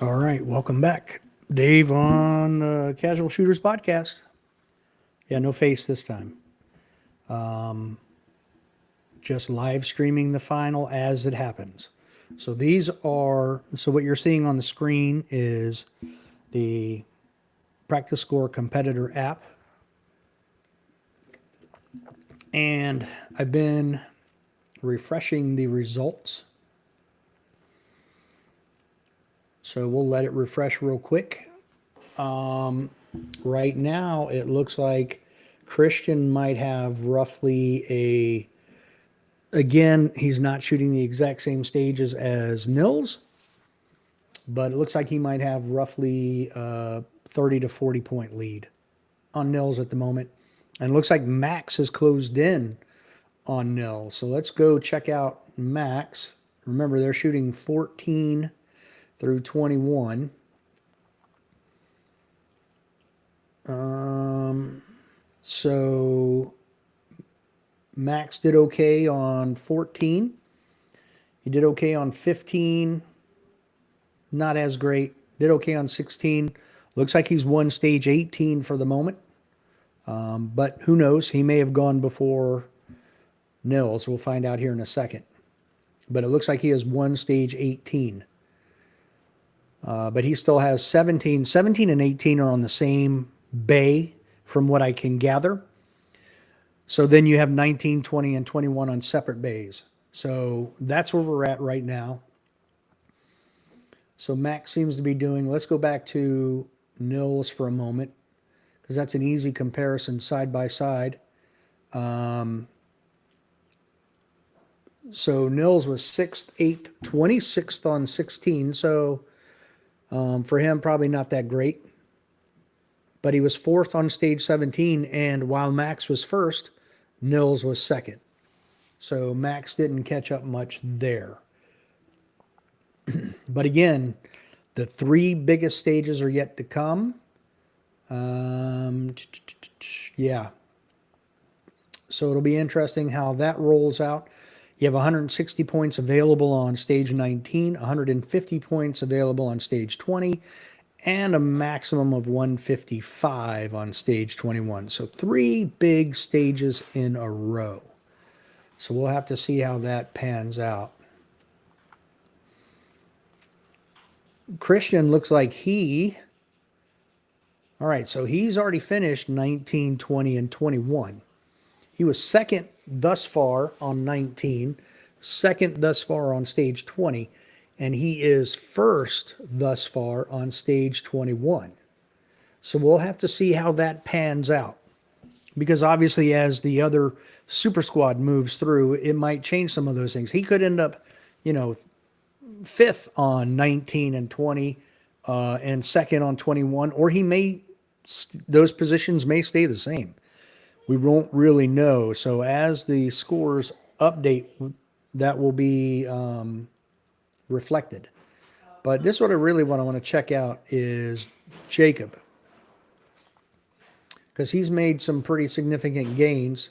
All right, welcome back. Dave on the Casual Shooters podcast. Yeah, no face this time. Just live streaming the final as it happens. So what you're seeing on the screen is the Practice Score competitor app. And I've been refreshing the results. So we'll let it refresh real quick. Right now, it looks like Christian might have roughly again, he's not shooting the exact same stages as Nils, but it looks like he might have roughly 30 to 40 point lead on Nils at the moment. And it looks like Max has closed in on Nils. So let's go check out Max. Remember, they're shooting 14 through 21. So Max did okay on 14. He did okay on 15. Not as great. Did okay on 16. Looks like he's won stage 18 for the moment. But who knows? He may have gone before Nils. We'll find out here in a second. But it looks like he has won stage 18. But he still has 17. 17 and 18 are on the same bay from what I can gather. So then you have 19, 20, and 21 on separate bays. So that's where we're at right now. So Max seems to be doing, let's go back to Nils for a moment, because that's an easy comparison side by side. So Nils was 6th, 8th, 26th on 16. So for him, probably not that great. But he was 4th on stage 17. And while Max was 1st, Nils was 2nd. So Max didn't catch up much there. But again, the 3 biggest stages are yet to come. Yeah. So it'll be interesting how that rolls out. You have 160 points available on stage 19, 150 points available on stage 20, and a maximum of 155 on stage 21. So 3 big stages in a row. So we'll have to see how that pans out. Christian looks like all right, so he's already finished 19, 20, and 21. He was 2nd thus far on 19, 2nd thus far on stage 20, and he is 1st thus far on stage 21. So we'll have to see how that pans out. Because obviously, as the other super squad moves through, it might change some of those things. He could end up, 5th on 19 and 20, and 2nd on 21, or those positions may stay the same. We won't really know. So as the scores update, that will be reflected. But this is what I want to check out is Jacob, because he's made some pretty significant gains.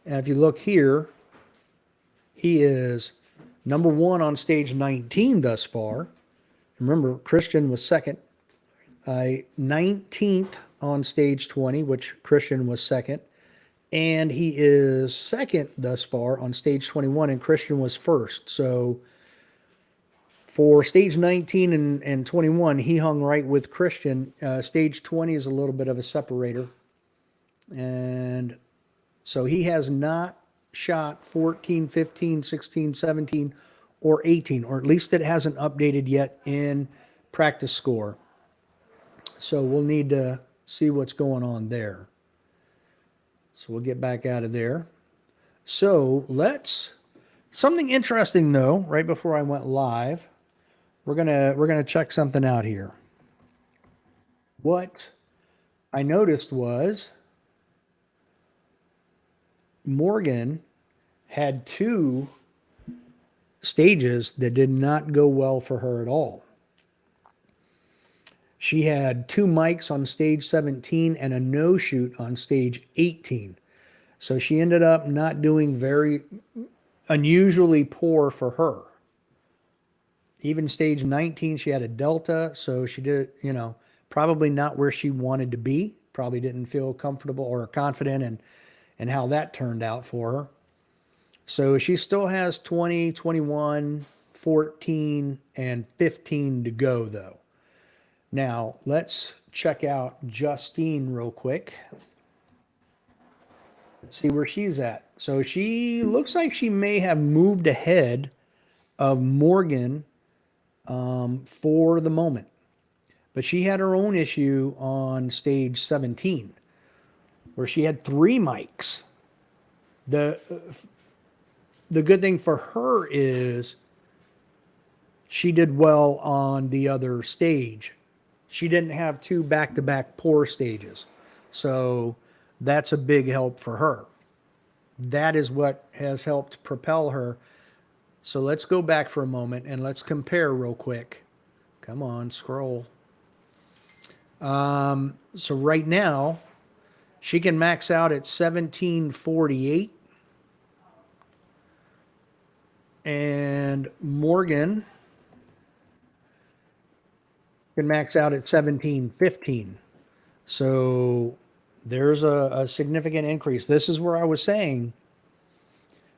And if you look here, he is number 1 on stage 19 thus far. Remember, Christian was 2nd. 19th on stage 20, which Christian was 2nd. And he is 2nd thus far on stage 21, and Christian was 1st. So for stage 19 and 21, he hung right with Christian. Stage 20 is a little bit of a separator. And so he has not shot 14, 15, 16, 17, or 18, or at least it hasn't updated yet in practice score. So we'll need to see what's going on there. So we'll get back out of there. So something interesting though, right before I went live, we're gonna check something out here. What I noticed was Morgan had 2 stages that did not go well for her at all. She had 2 mics on stage 17 and a no shoot on stage 18. So she ended up not doing very unusually poor for her. Even stage 19, she had a delta, so she did, probably not where she wanted to be. Probably didn't feel comfortable or confident in how that turned out for her. So she still has 20, 21, 14, and 15 to go, though. Now, let's check out Justine real quick. Let's see where she's at. So she looks like she may have moved ahead of Morgan for the moment. But she had her own issue on stage 17 where she had three mics. The good thing for her is she did well on the other stage. She didn't have two back-to-back poor stages. So that's a big help for her. That is what has helped propel her. So let's go back for a moment and let's compare real quick. Come on, scroll. So right now, she can max out at 1748. And Morgan can max out at 1715. So there's a significant increase. This is where I was saying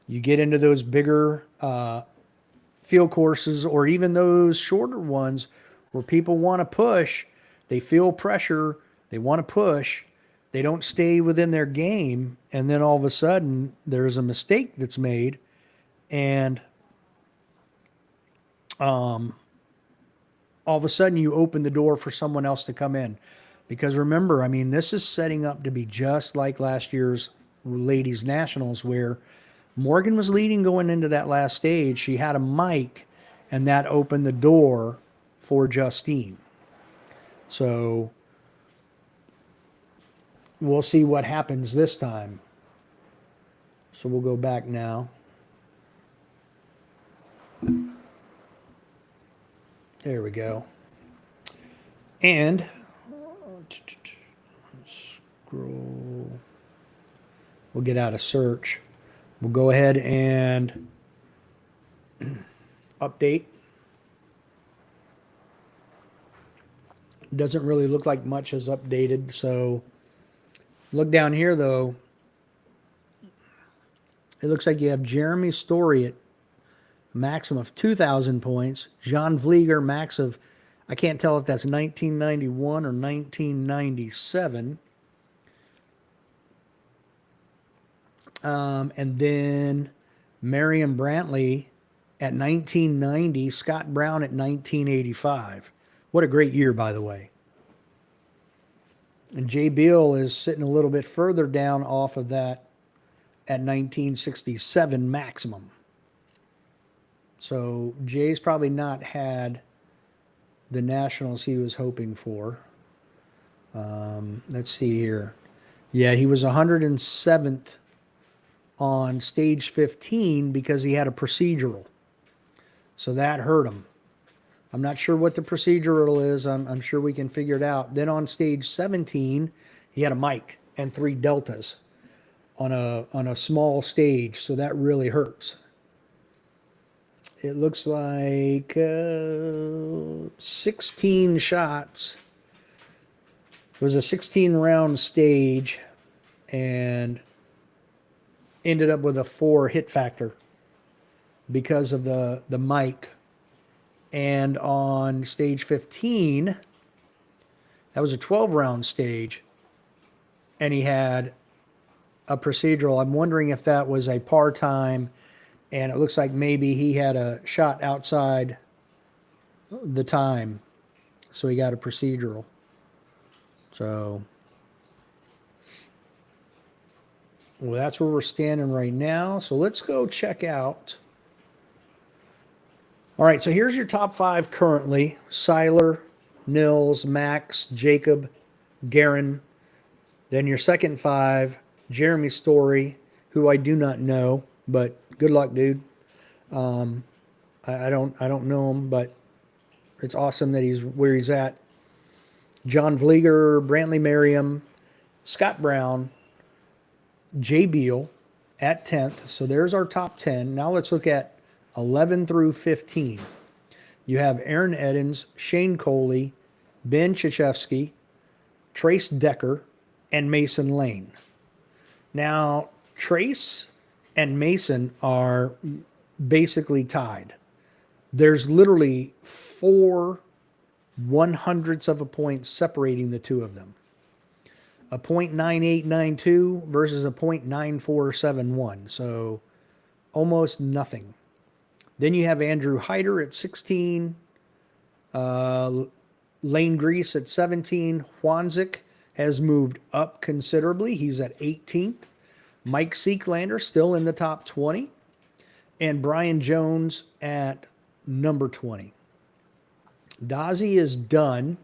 you get into those bigger field courses or even those shorter ones where people want to push, they feel pressure, they want to push, they don't stay within their game, and then all of a sudden there's a mistake that's made, and all of a sudden you open the door for someone else to come in. Because remember, I mean, this is setting up to be just like last year's Ladies Nationals, where Morgan was leading going into that last stage. She had a mic, and that opened the door for Justine. So we'll see what happens this time. So we'll go back now. There we go. And scroll. We'll get out of search. We'll go ahead and update. Doesn't really look like much has updated. So look down here, though. It looks like you have Jeremy Story at a maximum of 2,000 points. John Vlieger, max of, I can't tell if that's 1991 or 1997. And then Marion Brantley at 1990, Scott Brown at 1985. What a great year, by the way. And Jay Beal is sitting a little bit further down off of that at 1967 maximum. So Jay's probably not had the nationals he was hoping for. Let's see here. Yeah, he was 107th on stage 15 because he had a procedural. So that hurt him. I'm not sure what the procedural is. I'm sure we can figure it out. Then on stage 17, he had a mic and 3 deltas on a small stage. So that really hurts. It looks like 16 shots. It was a 16-round stage and ended up with a 4 hit factor because of the mic. And on stage 15, that was a 12-round stage, and he had a procedural. I'm wondering if that was a par time, and it looks like maybe he had a shot outside the time, so he got a procedural. So, well, that's where we're standing right now. So let's go check out. All right, so here's your top 5 currently. Seiler, Nils, Max, Jacob, Guerin. Then your second 5, Jeremy Story, who I do not know, but good luck, dude. I don't know him, but it's awesome that he's where he's at. John Vlieger, Brantley Merriam, Scott Brown, Jay Beal at 10th. So there's our top 10. Now let's look at 11 through 15. You have Aaron Edens, Shane Coley, Ben Chechevsky, Trace Decker, and Mason Lane. Now, Trace and Mason are basically tied. There's literally 4/100ths of a point separating the two of them. A .9892 versus a .9471. So almost nothing. Then you have Andrew Hyder at 16, Lane Grease at 17. Juanzik has moved up considerably. He's at 18th. Mike Seeklander still in the top 20. And Brian Jones at number 20. Dazzy is done.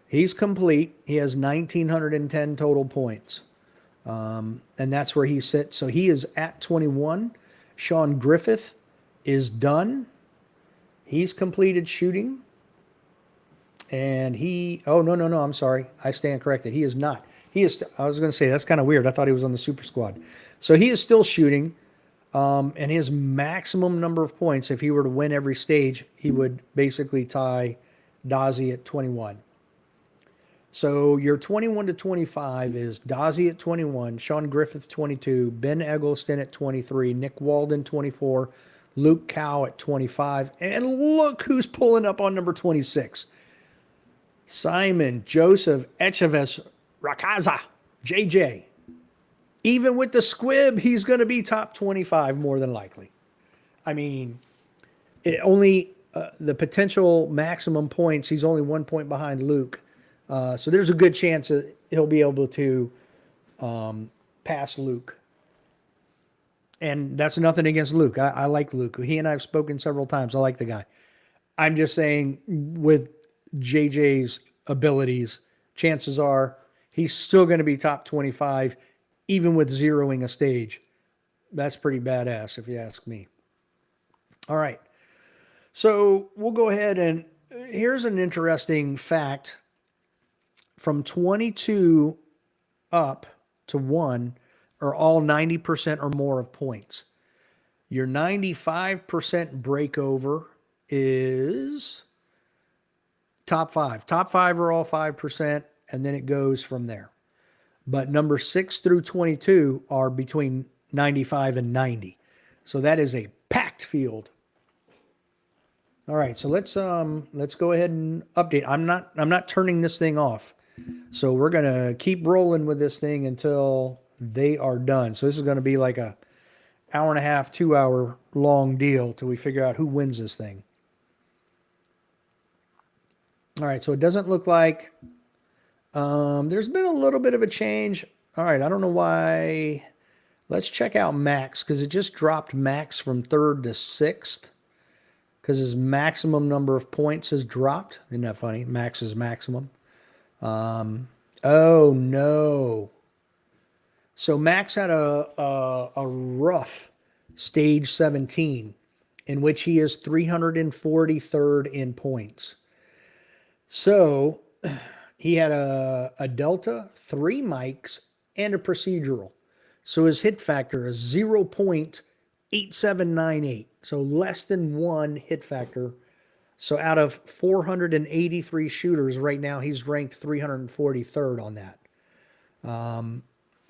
He's complete. He has 1,910 total points. And that's where he sits. So he is at 21. Sean Griffith is done. He's completed shooting. And no, I'm sorry. I stand corrected. He is not. I was going to say, that's kind of weird. I thought he was on the super squad. So he is still shooting. And his maximum number of points, if he were to win every stage, he would basically tie Dazzy at 21. So your 21 to 25 is Dazzy at 21, Sean Griffith 22, Ben Eggleston at 23, Nick Walden 24, Luke Cow at 25, and look who's pulling up on number 26. Simon Joseph Echeves Rakaza, JJ. Even with the squib, he's going to be top 25 more than likely. I mean, the potential maximum points, he's only 1 point behind Luke. So there's a good chance that he'll be able to pass Luke. And that's nothing against Luke. I like Luke. He and I have spoken several times. I like the guy. I'm just saying with JJ's abilities, chances are he's still going to be top 25, even with zeroing a stage. That's pretty badass, if you ask me. All right. So we'll go ahead and here's an interesting fact. From 22 up to 1 are all 90% or more of points. Your 95% breakover is top 5. Top 5 are all 5%, and then it goes from there. But number 6 through 22 are between 95 and 90. So that is a packed field. All right, so let's go ahead and update. I'm not turning this thing off. So we're going to keep rolling with this thing until they are done. So this is going to be like a hour and a half, 2 hour long deal till we figure out who wins this thing. All right, so it doesn't look like there's been a little bit of a change. All right, I don't know why. Let's check out Max because it just dropped Max from 3rd to 6th because his maximum number of points has dropped. Isn't that funny? Max is maximum. Oh no. So Max had a rough stage 17 in which he is 343rd in points. So he had a Delta, 3 mics, and a procedural. So his hit factor is 0.8798. So less than 1 hit factor. So out of 483 shooters right now, he's ranked 343rd on that.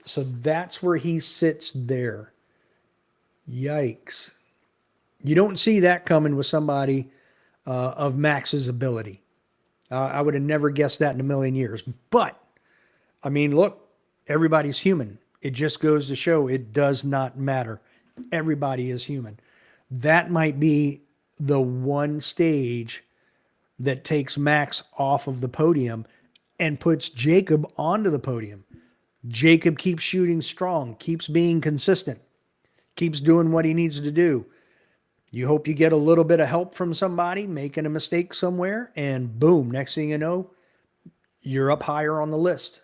So that's where he sits there. Yikes. You don't see that coming with somebody of Max's ability. I would have never guessed that in a million years. But, I mean, look, everybody's human. It just goes to show it does not matter. Everybody is human. That might be the one stage that takes Max off of the podium and puts Jacob onto the podium. Jacob keeps shooting strong, keeps being consistent, keeps doing what he needs to do. You hope you get a little bit of help from somebody making a mistake somewhere, and boom, next thing you know, you're up higher on the list.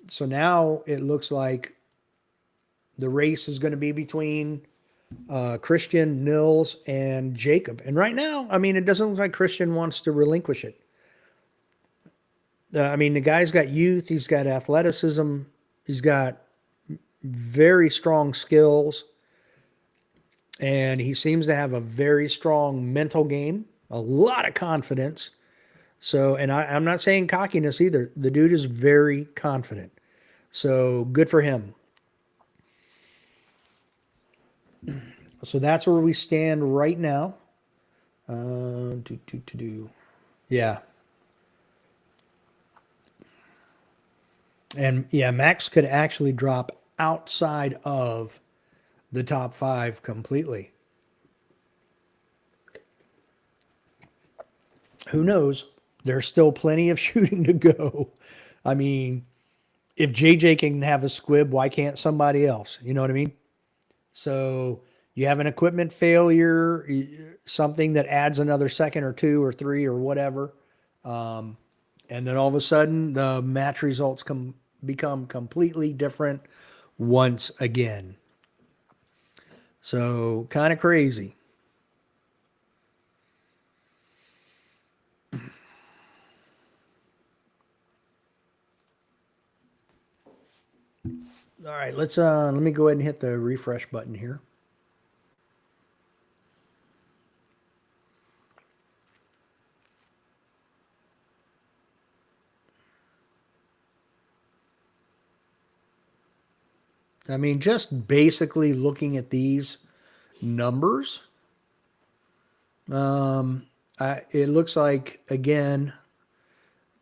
So now it looks like the race is going to be between Christian, Nils, and Jacob. And right now, I mean, it doesn't look like Christian wants to relinquish it. I mean, the guy's got youth. He's got athleticism. He's got very strong skills. And he seems to have a very strong mental game, a lot of confidence. So, and I'm not saying cockiness either. The dude is very confident. So good for him. So that's where we stand right now. Yeah. And yeah, Max could actually drop outside of the top five completely. Who knows? There's still plenty of shooting to go. I mean, if JJ can have a squib, why can't somebody else? You know what I mean? So you have an equipment failure, something that adds another second or two or three or whatever, and then all of a sudden the match results become completely different once again. So kind of crazy. All right, let me go ahead and hit the refresh button here. I mean, just basically looking at these numbers, it looks like again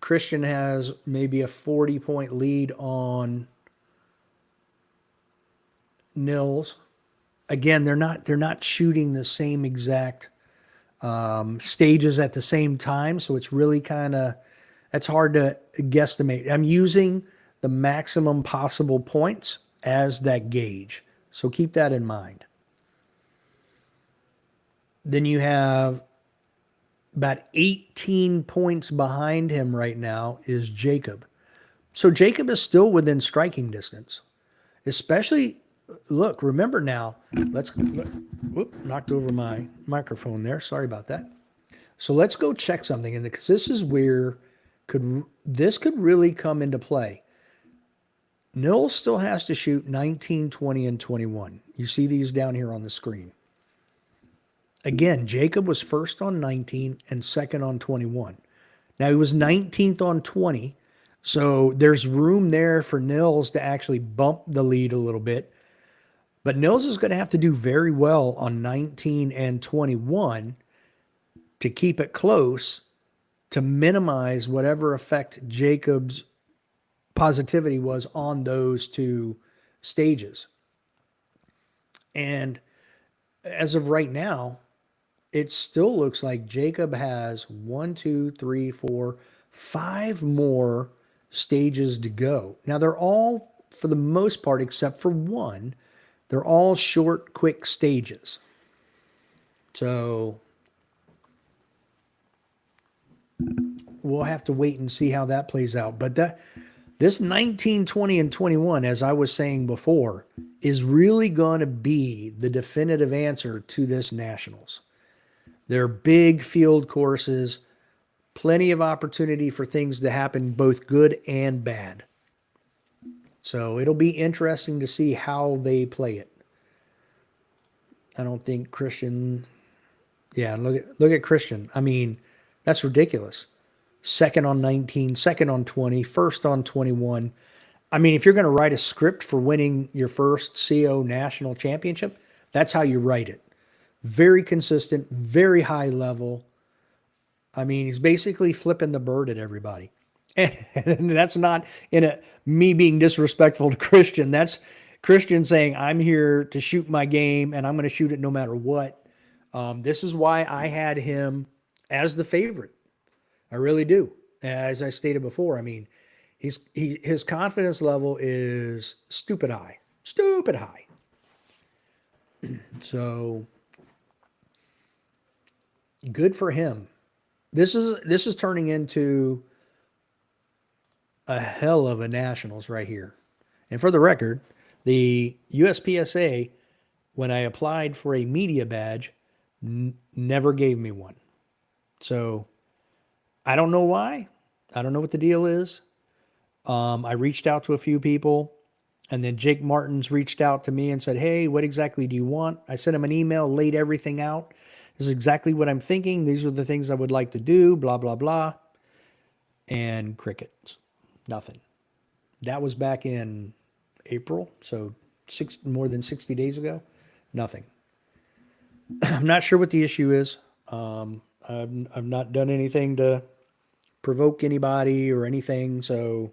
Christian has maybe a 40-point lead on Nils. Again, they're not shooting the same exact stages at the same time, so it's really kind of that's hard to guesstimate. I'm using the maximum possible points as that gauge, so keep that in mind. Then you have about 18 points behind him right now is Jacob. So Jacob is still within striking distance, especially look, remember now, whoop, knocked over my microphone there. Sorry about that. So let's go check something in because this is where could really come into play. Nils still has to shoot 19, 20, and 21. You see these down here on the screen. Again, Jacob was first on 19 and second on 21. Now he was 19th on 20. So there's room there for Nils to actually bump the lead a little bit. But Nils is going to have to do very well on 19 and 21 to keep it close to minimize whatever effect Jacob's positivity was on those two stages. And as of right now, it still looks like Jacob has 1, 2, 3, 4, 5 more stages to go. Now, they're all, for the most part, except for one, they're all short, quick stages. So we'll have to wait and see how that plays out. But this 19, 20, and 21, as I was saying before, is really going to be the definitive answer to this Nationals. They're big field courses, plenty of opportunity for things to happen, both good and bad. So it'll be interesting to see how they play it. I don't think Christian. Yeah, look at Christian. I mean, that's ridiculous. Second on 19, second on 20, first on 21. I mean, if you're going to write a script for winning your first CO national championship, that's how you write it. Very consistent, very high level. I mean, he's basically flipping the bird at everybody. And that's not in a me being disrespectful to Christian. That's Christian saying, I'm here to shoot my game and I'm going to shoot it no matter what. This is why I had him as the favorite. I really do. As I stated before, I mean, his confidence level is stupid high. Stupid high. So good for him. This is turning into a hell of a nationals right here. And for the record, the USPSA, when I applied for a media badge, never gave me one. So I don't know why. I don't know what the deal is. I reached out to a few people. And then Jake Martins reached out to me and said, "Hey, what exactly do you want?" I sent him an email, laid everything out. This is exactly what I'm thinking. These are the things I would like to do, blah, blah, blah. And crickets. Nothing. That was back in April, so more than 60 days ago. Nothing. I'm not sure what the issue is. I've not done anything to provoke anybody or anything, so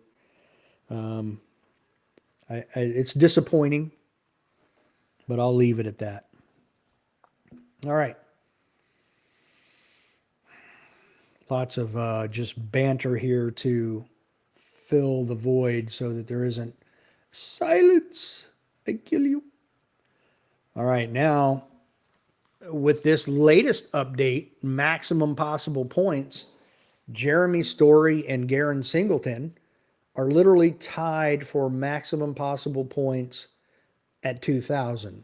it's disappointing, but I'll leave it at that. All right. Lots of just banter here to fill the void so that there isn't silence. I kill you. All right, now with this latest update, maximum possible points, Jeremy Story and Garen Singleton are literally tied for maximum possible points at 2,000.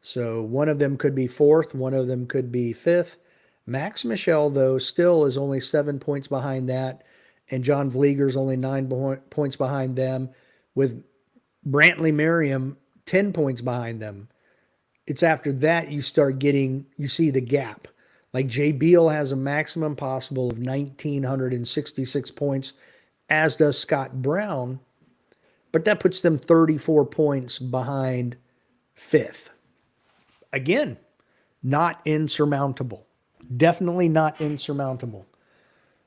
So one of them could be fourth, one of them could be fifth. Max Michel, though, still is only 7 points behind that, and John Vlieger's only 9 points behind them, with Brantley Merriam 10 points behind them. It's after that you see the gap. Like Jay Beal has a maximum possible of 1,966 points, as does Scott Brown, but that puts them 34 points behind fifth. Again, not insurmountable. Definitely not insurmountable.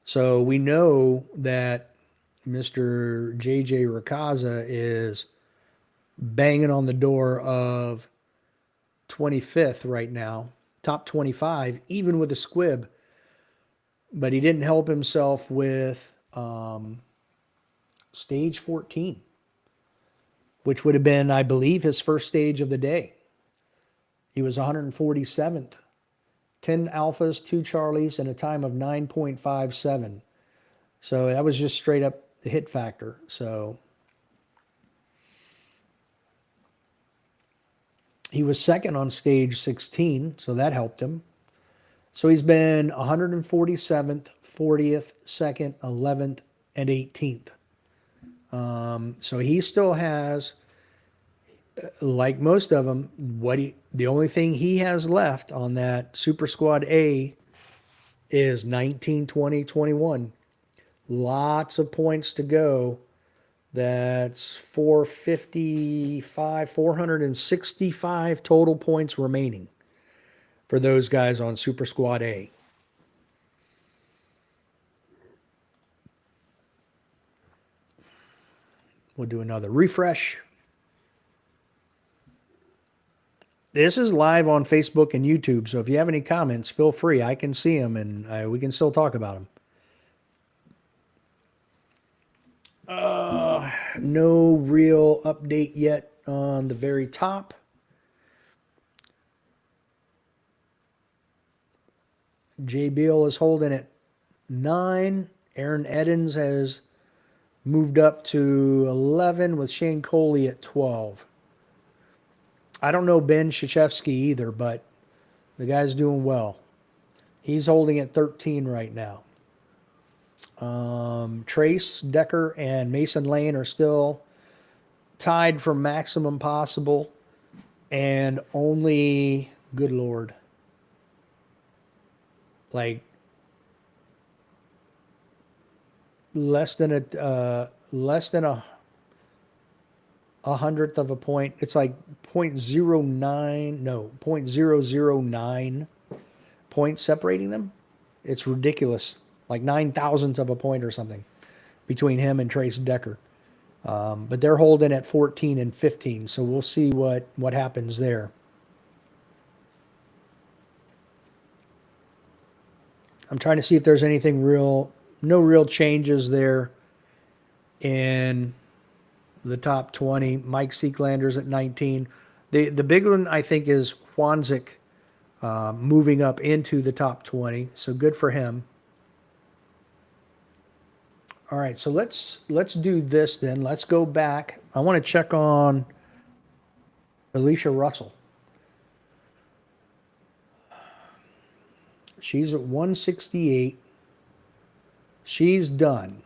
So we know that Mr. JJ Racaza is banging on the door of 25th right now, top 25, even with a squib. But he didn't help himself with stage 14, which would have been, I believe, his first stage of the day. He was 147th. 10 alphas, 2 Charlies, and a time of 9.57. So that was just straight up the hit factor. So he was second on stage 16, so that helped him. So he's been 147th, 40th, 2nd, 11th, and 18th. So he still has, like most of them, the only thing he has left on that Super Squad A is 19, 20, 21. Lots of points to go. That's 465 total points remaining for those guys on Super Squad A. We'll do another refresh. This is live on Facebook and YouTube, so if you have any comments, feel free. I can see them, and we can still talk about them. No real update yet on the very top. Jay Beal is holding at 9. Aaron Edens has moved up to 11 with Shane Coley at 12. I don't know Ben Krzyzewski either, but the guy's doing well. He's holding at 13 right now. Trace Decker and Mason Lane are still tied for maximum possible, and only, good Lord, like less than a hundredth of a point. It's like 0.009 points separating them. It's ridiculous. Like 9,000ths of a point or something between him and Trace Decker. But they're holding at 14 and 15, so we'll see what happens there. I'm trying to see if there's anything no real changes there in the top 20. Mike Seeklander's at 19. The big one, I think, is Juanzik moving up into the top 20, so good for him. All right, so let's do this then. Let's go back. I want to check on Alicia Russell. She's at 168. She's done.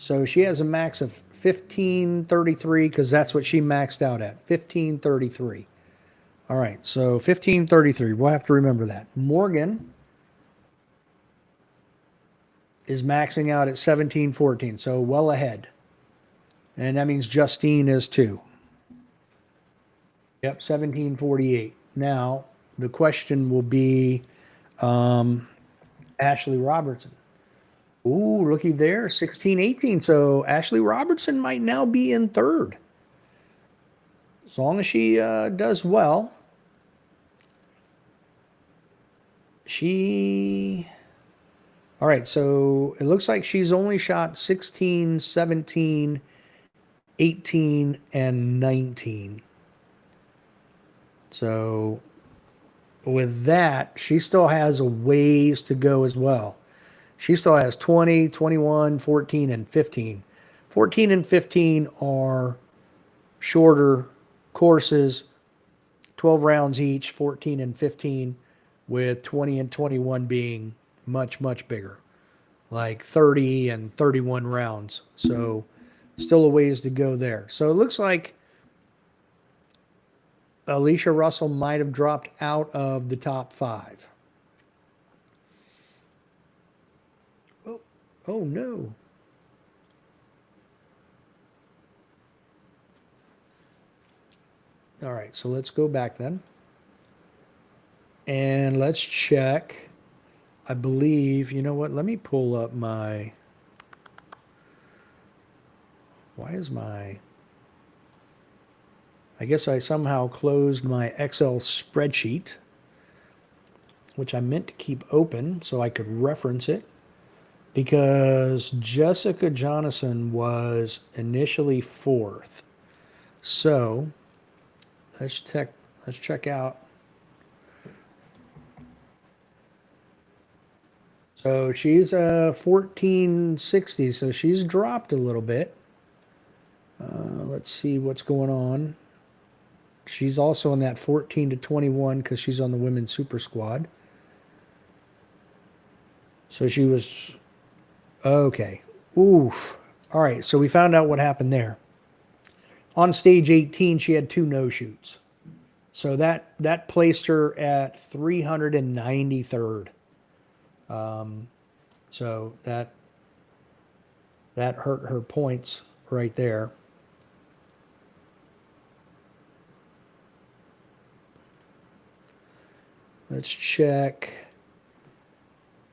So she has a max of 1533 because that's what she maxed out at, 1533. All right, so 1533. We'll have to remember that. Morgan is maxing out at 1714, so well ahead. And that means Justine is too. Yep, 1748. Now, the question will be Ashley Robertson. Ooh, looky there, 1618. So Ashley Robertson might now be in third. As long as she does well. All right, so it looks like she's only shot 16, 17, 18, and 19. So with that, she still has a ways to go as well. She still has 20, 21, 14, and 15. 14 and 15 are shorter courses, 12 rounds each, 14 and 15, with 20 and 21 being much, much bigger, like 30 and 31 rounds. So still a ways to go there. So it looks like Alicia Russell might have dropped out of the top 5. Oh no. All right, so let's go back then. And let's check. I believe, you know what? Let me pull up my. Why is my. I guess I somehow closed my Excel spreadsheet, which I meant to keep open so I could reference it, because Jessica Jonathan was initially 4th. So let's check out. So she's 1460, so she's dropped a little bit. Let's see what's going on. She's also in that 14 to 21 because she's on the women's super squad. So she was okay. Oof. All right, so we found out what happened there. On stage 18, she had 2 no-shoots. So that placed her at 393rd. So that hurt her points right there. Let's check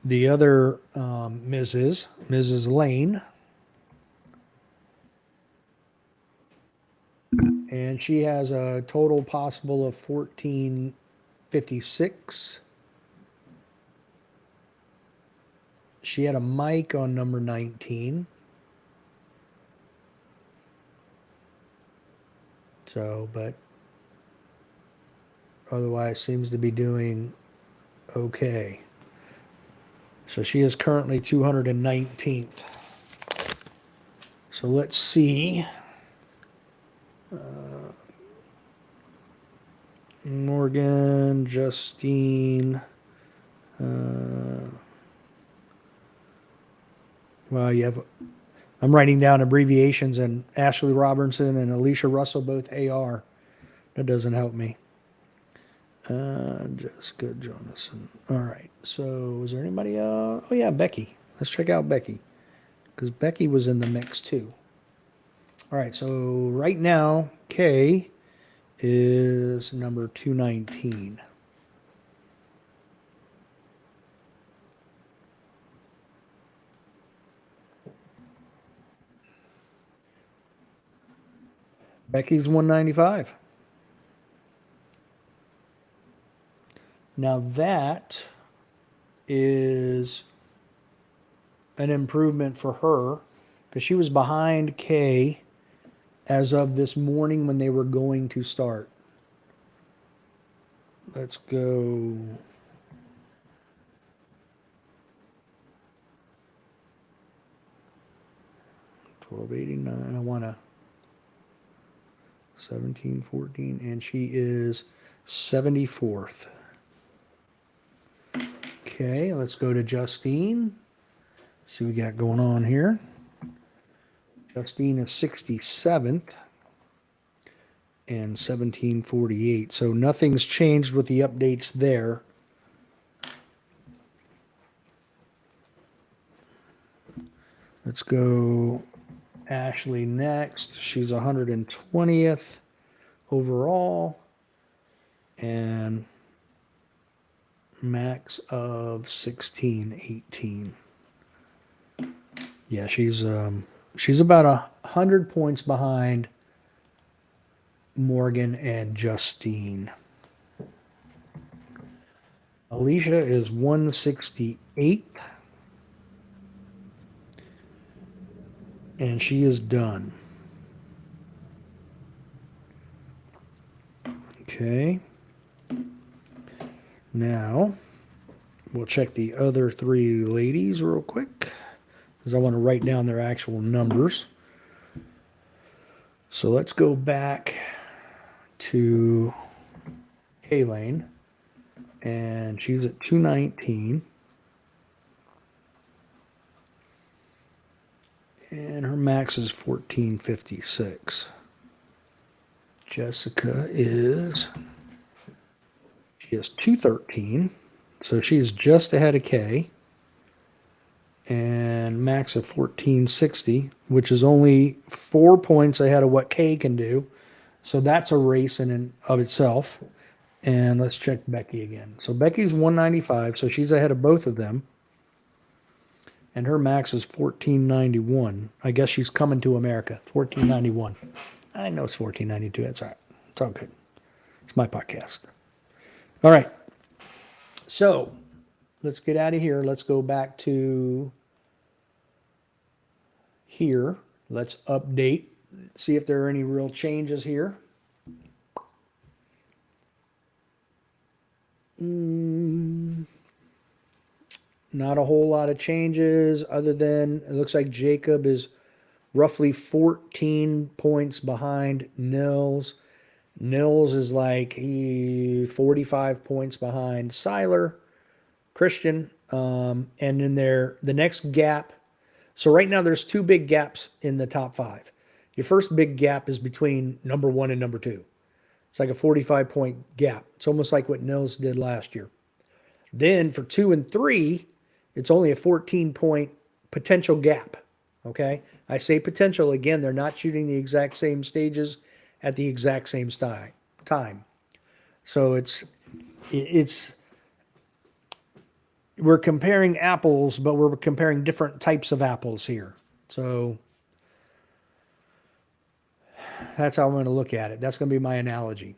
the other Mrs. Lane. And she has a total possible of 1456. She had a mic on number 19. So, but otherwise seems to be doing okay. So she is currently 219th. So let's see. Morgan, Justine. Well, you have. I'm writing down abbreviations, and Ashley Robertson and Alicia Russell both AR. That doesn't help me. Jessica Jonathan. All right. So is there anybody? Oh yeah, Becky. Let's check out Becky, because Becky was in the mix too. All right. So right now, Kay is number 219. Becky's 195. Now that is an improvement for her, because she was behind Kay as of this morning when they were going to start. Let's go. $12.89. I want to 17.14, and she is 74th. Okay, let's go to Justine. See what we got going on here. Justine is 67th and 1748. So nothing's changed with the updates there. Let's go Ashley next. She's 120th overall and max of 1618. Yeah, she's about 100 points behind Morgan and Justine. Alicia is 168th. And she is done. Okay. Now, we'll check the other three ladies real quick, because I want to write down their actual numbers. So let's go back to Kaylane, and she's at 219. And her max is 1456. Jessica she has 213. So she is just ahead of Kay. And max of 1460, which is only 4 points ahead of what Kay can do. So that's a race in and of itself. And let's check Becky again. So Becky's 195, so she's ahead of both of them. And her max is 1491. I guess she's coming to America. 1491. I know it's 1492. That's all right. It's all good. It's my podcast. All right. So let's get out of here. Let's go back to here. Let's update. See if there are any real changes here. Not a whole lot of changes other than it looks like Jacob is roughly 14 points behind Nils. Nils is like 45 points behind Seiler, Christian. And in there, the next gap. So right now there's two big gaps in the top five. Your first big gap is between number one and number two. It's like a 45-point gap. It's almost like what Nils did last year. Then for 2 and 3, it's only a 14-point potential gap. Okay? I say potential. Again, they're not shooting the exact same stages at the exact same time. So it's we're comparing apples, but we're comparing different types of apples here. So that's how I'm going to look at it. That's going to be my analogy.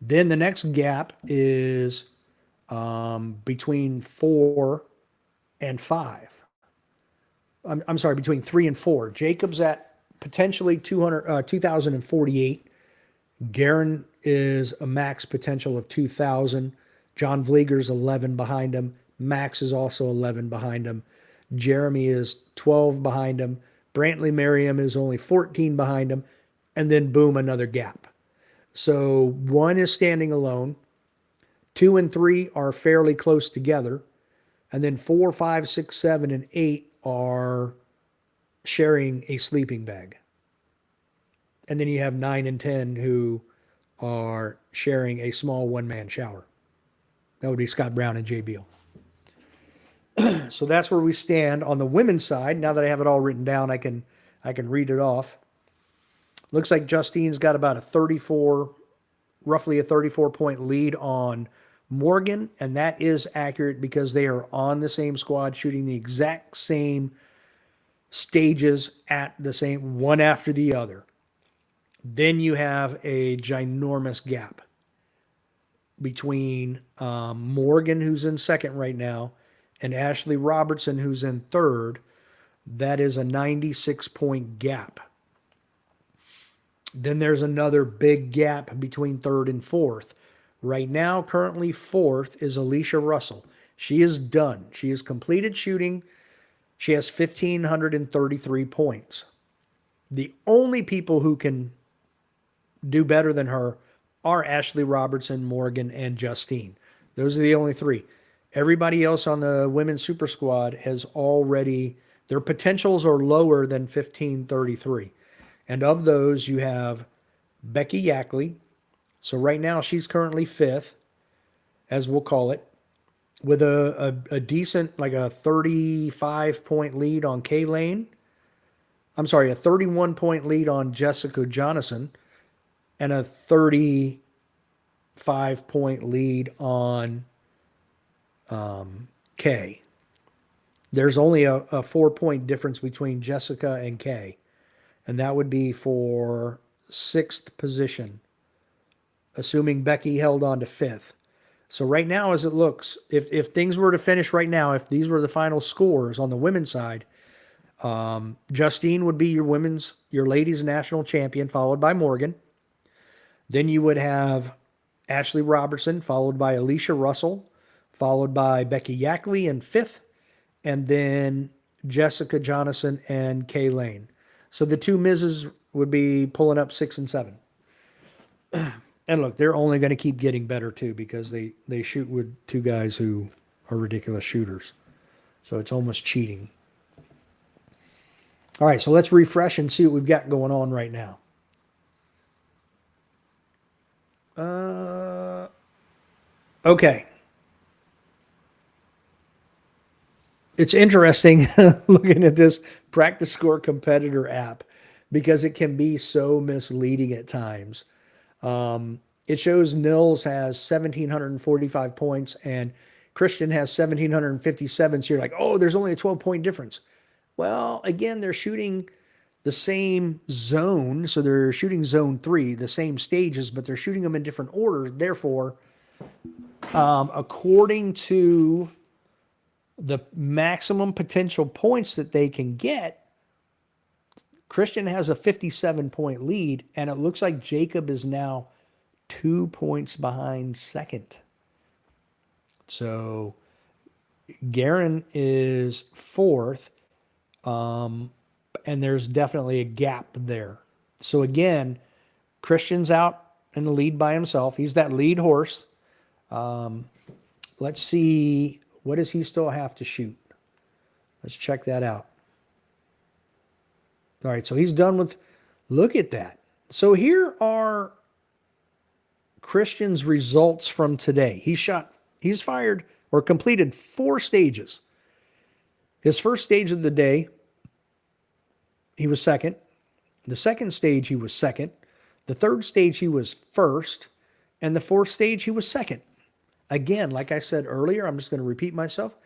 Then the next gap is between 4 and 5. I'm sorry, between 3 and 4. Jacob's at potentially 2,048. Guerin is a max potential of 2,000. John Vlieger's 11 behind him. Max is also 11 behind him. Jeremy is 12 behind him. Brantley Merriam is only 14 behind him. And then boom, another gap. So 1 is standing alone. 2 and 3 are fairly close together. And then 4, 5, 6, 7, and 8 are sharing a sleeping bag. And then you have 9 and 10 who are sharing a small one-man shower. That would be Scott Brown and Jay Beal. So that's where we stand on the women's side. Now that I have it all written down, I can read it off. Looks like Justine's got about roughly a 34-point lead on Morgan, and that is accurate because they are on the same squad shooting the exact same stages at the same one after the other. Then you have a ginormous gap between Morgan, who's in second right now, and Ashley Robertson, who's in third. That is a 96-point gap. Then there's another big gap between third and fourth. Right now, currently fourth is Alicia Russell. She is done. She has completed shooting. She has 1,533 points. The only people who can do better than her are Ashley Robertson, Morgan, and Justine. Those are the only three. Everybody else on the women's super squad has already Their potentials are lower than 1533. And of those, you have Becky Yackley. So right now, she's currently fifth, as we'll call it, with a decent, like a 35-point lead on Kay Lane. I'm sorry, a 31-point lead on Jessica Jonathan, and a 35-point lead on Kay. There's only a 4-point difference between Jessica and Kay, and that would be for sixth position, assuming Becky held on to fifth. So right now, as it looks, if things were to finish right now, if these were the final scores on the women's side, Justine would be your ladies national champion, followed by Morgan. Then you would have Ashley Robertson, followed by Alicia Russell, followed by Becky Yackley in fifth, and then Jessica Jonathan and Kay Lane. So the two Mrs. would be pulling up 6 and 7. And look, they're only going to keep getting better too, because they shoot with two guys who are ridiculous shooters. So it's almost cheating. All right, so let's refresh and see what we've got going on right now. Okay. It's interesting looking at this Practice Score Competitor app, because it can be so misleading at times. It shows Nils has 1,745 points and Christian has 1,757. So you're like, oh, there's only a 12-point difference. Well, again, they're shooting the same zone. So they're shooting zone 3, the same stages, but they're shooting them in different orders. Therefore, according to the maximum potential points that they can get, Christian has a 57-point lead, and it looks like Jacob is now 2 points behind second. So Garen is fourth, and there's definitely a gap there. So again, Christian's out in the lead by himself. He's that lead horse. Let's see, what does he still have to shoot? Let's check that out. All right, so he's done with, look at that. So here are Christian's results from today. He's fired or completed 4 stages. His first stage of the day, he was second. The second stage, he was second. The third stage, he was first. And the fourth stage, he was second. Again, like I said earlier, I'm just going to repeat myself.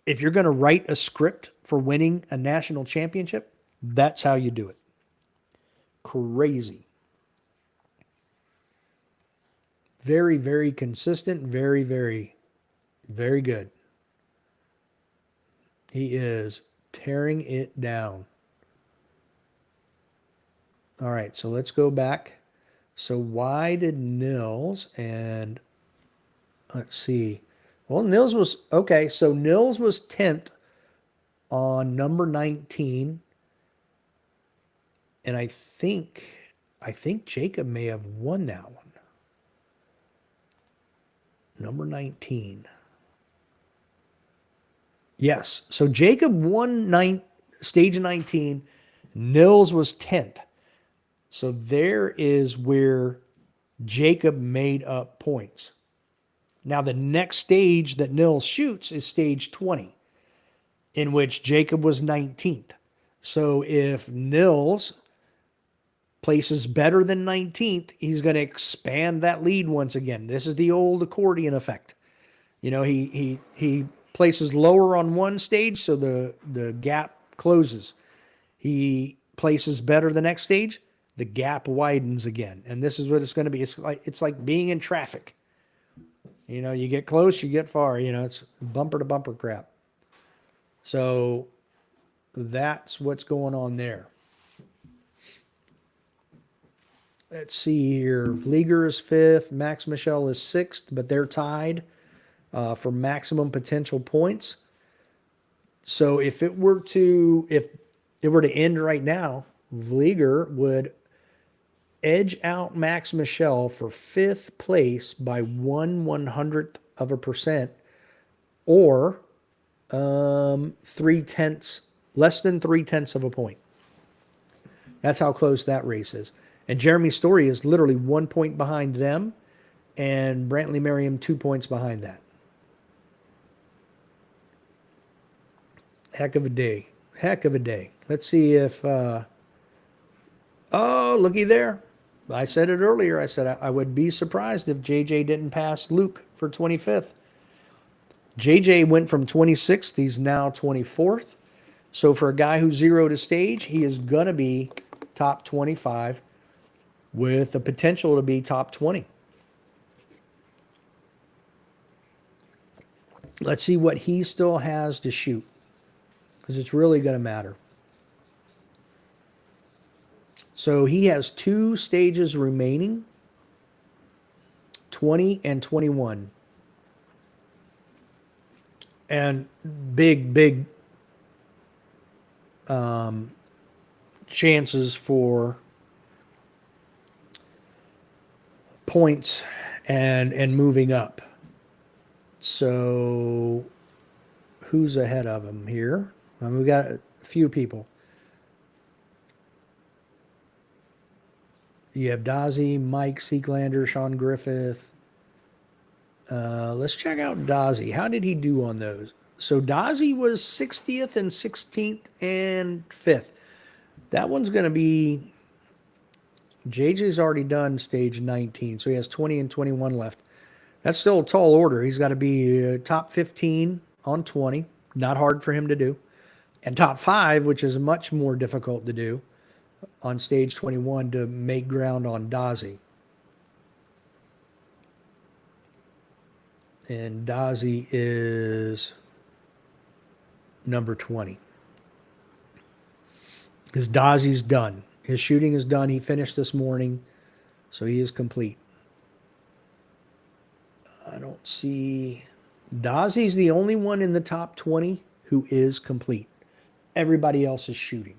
If you're going to write a script for winning a national championship, that's how you do it. Crazy. Very, very consistent. Very, very, very good. He is tearing it down. All right, so let's go back. So why did Nils, and let's see. Well, Nils was, okay, so Nils was 10th on number 19. And I think Jacob may have won that one. Number 19. Yes. So Jacob won stage 19. Nils was 10th. So there is where Jacob made up points. Now the next stage that Nils shoots is stage 20, in which Jacob was 19th. So if Nils places better than 19th, he's going to expand that lead once again. This is the old accordion effect. You know, he places lower on one stage, so the gap closes. He places better the next stage, the gap widens again. And this is what it's going to be. It's like being in traffic. You know, you get close, you get far. You know, it's bumper to bumper crap. So that's what's going on there. Let's see here. Vlieger is 5th. Max Michel is 6th, but they're tied for maximum potential points. So if it were to end right now, Vlieger would edge out Max Michel for 5th place by 1/100th of a percent, or 0.3 Less than 0.3 of a point. That's how close that race is. And Jeremy Story is literally 1 point behind them, and Brantley Merriam 2 points behind that. Heck of a day. Heck of a day. Let's see if... oh, looky there. I said it earlier. I said I would be surprised if JJ didn't pass Luke for 25th. JJ went from 26th. He's now 24th. So for a guy who zeroed a stage, he is going to be top 25 with the potential to be top 20. Let's see what he still has to shoot, because it's really going to matter. So he has 2 stages remaining, 20 and 21. And big chances for points and moving up. So who's ahead of him here? We've got a few people. You have Dazzy, Mike Seeklander, Sean Griffith. Let's check out Dazzy. How did he do on those? So Dazzy was 60th and 16th and 5th. That one's going to be... JJ's already done stage 19, so he has 20 and 21 left. That's still a tall order. He's got to be top 15 on 20. Not hard for him to do. And top 5, which is much more difficult to do, on stage 21 to make ground on Dazzy. And Dazzy is number 20. Because Dazzy's done. His shooting is done. He finished this morning, so he is complete. I don't see... Dazzy's the only one in the top 20 who is complete. Everybody else is shooting.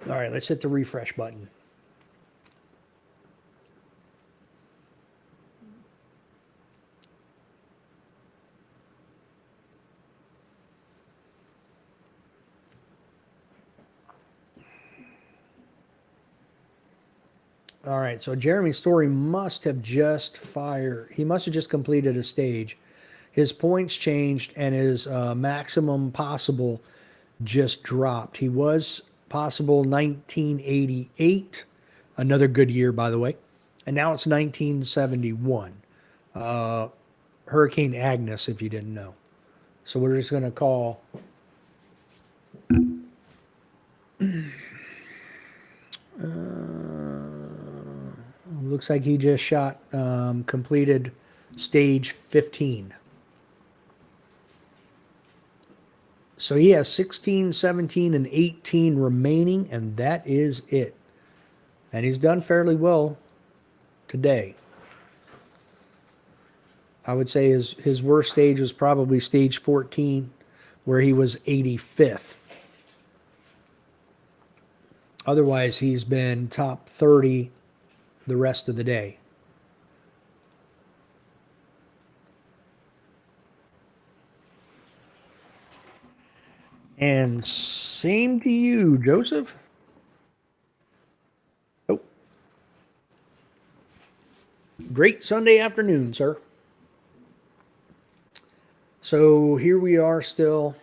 All right, let's hit the refresh button. All right, so Jeremy Story must have just fired. He must have just completed a stage. His points changed and his maximum possible just dropped. He was possible 1988, another good year, by the way. And now it's 1971. Hurricane Agnes, if you didn't know. So we're just going to call... looks like he just shot, completed stage 15. So he has 16, 17, and 18 remaining, and that is it. And he's done fairly well today. I would say his worst stage was probably stage 14, where he was 85th. Otherwise, he's been top 30 the rest of the day. And same to you, Joseph. Oh. Great Sunday afternoon, sir. So here we are still.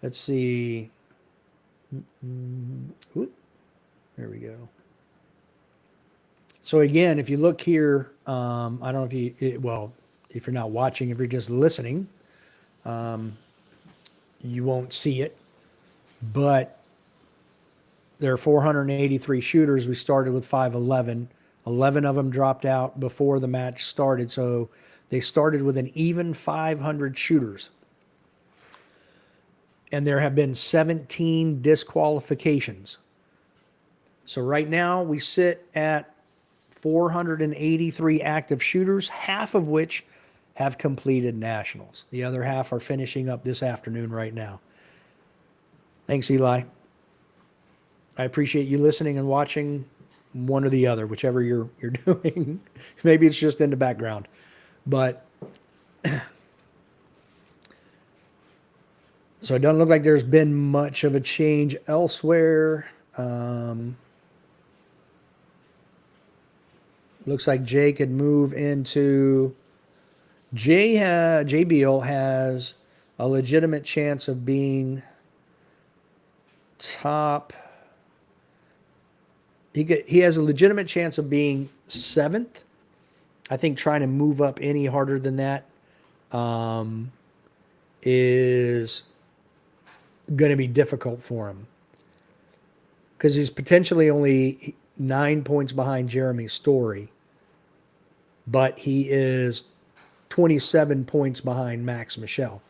Let's see. Ooh, there we go. So again, if you look here, I don't know if you, if you're not watching, if you're just listening, you won't see it. But there are 483 shooters. We started with 511. 11 of them dropped out before the match started. So they started with an even 500 shooters. And there have been 17 disqualifications. So right now we sit at 483 active shooters, half of which have completed nationals. The other half are finishing up this afternoon right now. Thanks, Eli. I appreciate you listening and watching, one or the other, whichever you're doing. Maybe it's just in the background. But So it doesn't look like there's been much of a change elsewhere. Looks like Jay could move into Jay Beal has a legitimate chance of being top. He has a legitimate chance of being seventh. I think trying to move up any harder than that is going to be difficult for him because he's potentially only 9 points behind Jeremy Story, but he is 27 points behind Max Michel.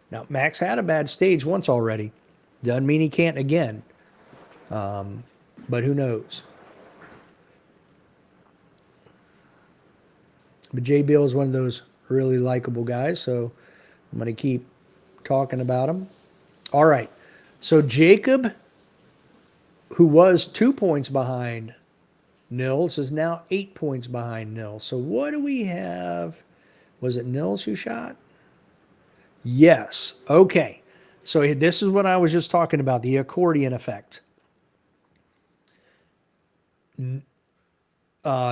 Now, Max had a bad stage once already. Doesn't mean he can't again. But who knows? But Jay Beal is one of those really likable guys, so I'm going to keep talking about him. All right. So Jacob, who was 2 points behind Nils, is now 8 points behind Nils. So what do we have? Was it Nils who shot? Yes. Okay. So this is what I was just talking about, the accordion effect.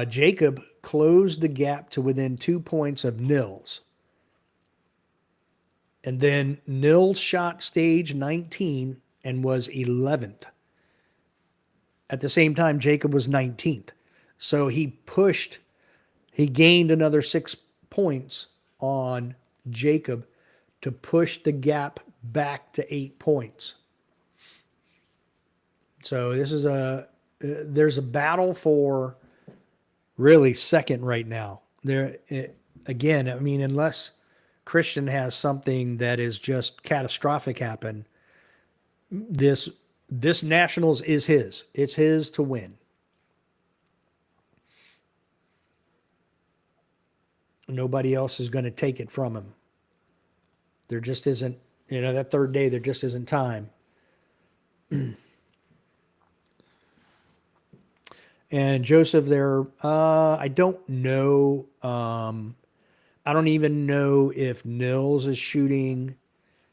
Jacob closed the gap to within 2 points of Nils. And then Nils shot stage 19 and was 11th. At the same time, Jacob was 19th. So he gained another 6 points on Jacob to push the gap back to 8 points. So there's a battle for really second right now. Again, I mean, unless Christian has something that is just catastrophic happen, this Nationals is his. It's his to win. Nobody else is going to take it from him. There just isn't, that third day, there just isn't time. And Joseph there, I don't know. I don't even know if Nils is shooting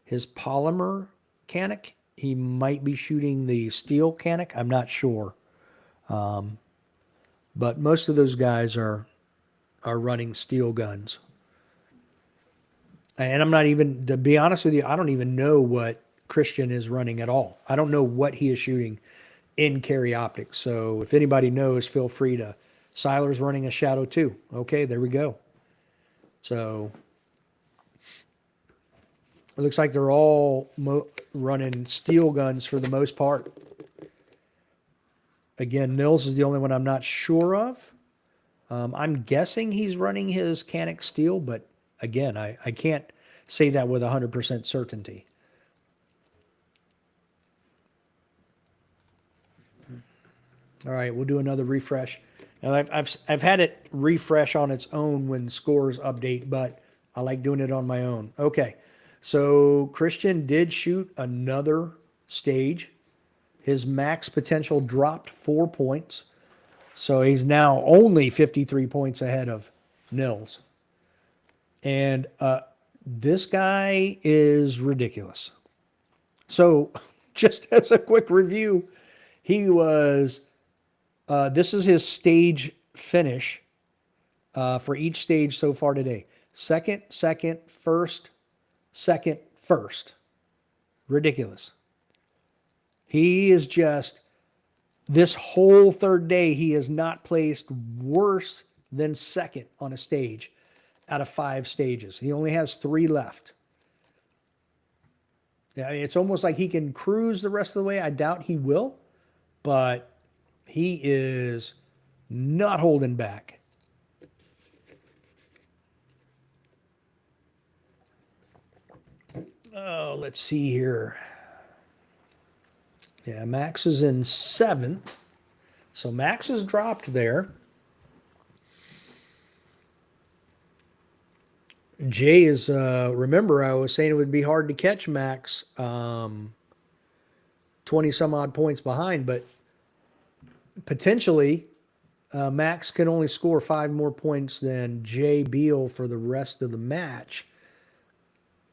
his polymer canic. He might be shooting the steel canic. I'm not sure. But most of those guys are running steel guns. And I'm not even, to be honest with you, I don't even know what Christian is running at all. I don't know what he is shooting in Carry Optics. So if anybody knows, feel free to. Siler's running a Shadow 2. Okay, there we go. So it looks like they're all running steel guns for the most part. Again, Nils is the only one I'm not sure of. I'm guessing he's running his Canic steel, but again, I can't say that with 100% certainty. All right, we'll do another refresh. And I've had it refresh on its own when scores update, but I like doing it on my own. Okay, so Christian did shoot another stage. His max potential dropped 4 points. So he's now only 53 points ahead of Nils. And this guy is ridiculous. So just as a quick review, he was, this is his stage finish for each stage so far today. Second, first, second, first. Ridiculous. He is just, this whole third day, he has not placed worse than second on a stage out of 5 stages. He only has 3 left. Yeah, it's almost like he can cruise the rest of the way. I doubt he will, but he is not holding back. Oh, let's see here. Yeah, Max is in 7th. So Max has dropped there. Jay is, remember, I was saying it would be hard to catch Max 20 some odd points behind, but potentially Max can only score 5 more points than Jay Beal for the rest of the match.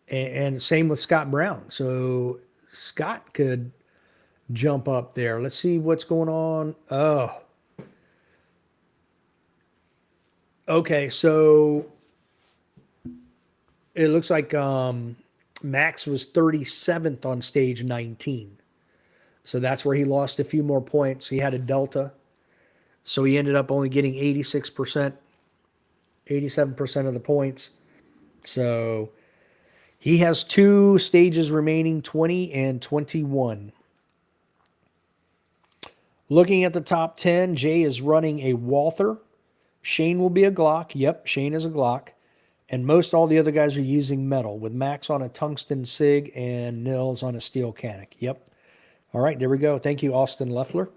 And same with Scott Brown. So Scott could jump up there. Let's see what's going on. Oh, okay. So it looks like Max was 37th on stage 19. So that's where he lost a few more points. He had a delta. So he ended up only getting 86%, 87% of the points. So he has two stages remaining, 20 and 21. Looking at the top 10, Jay is running a Walther. Shane will be a Glock. Yep, Shane is a Glock. And most all the other guys are using metal, with Max on a tungsten SIG and Nils on a steel Canic. Yep. All right, there we go. Thank you, Austin Leffler.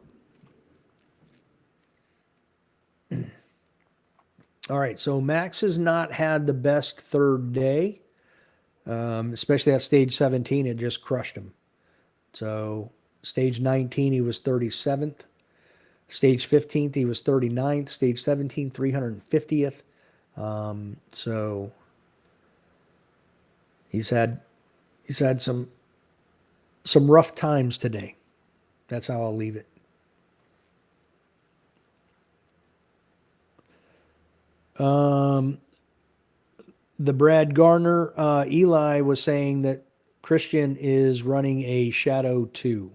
All right, so Max has not had the best third day, especially at stage 17. It just crushed him. So stage 19, he was 37th. Stage 15th, he was 39th. Stage 17, 350th. So he's had some rough times today. That's how I'll leave it. The Brad Garner, Eli was saying that Christian is running a Shadow 2.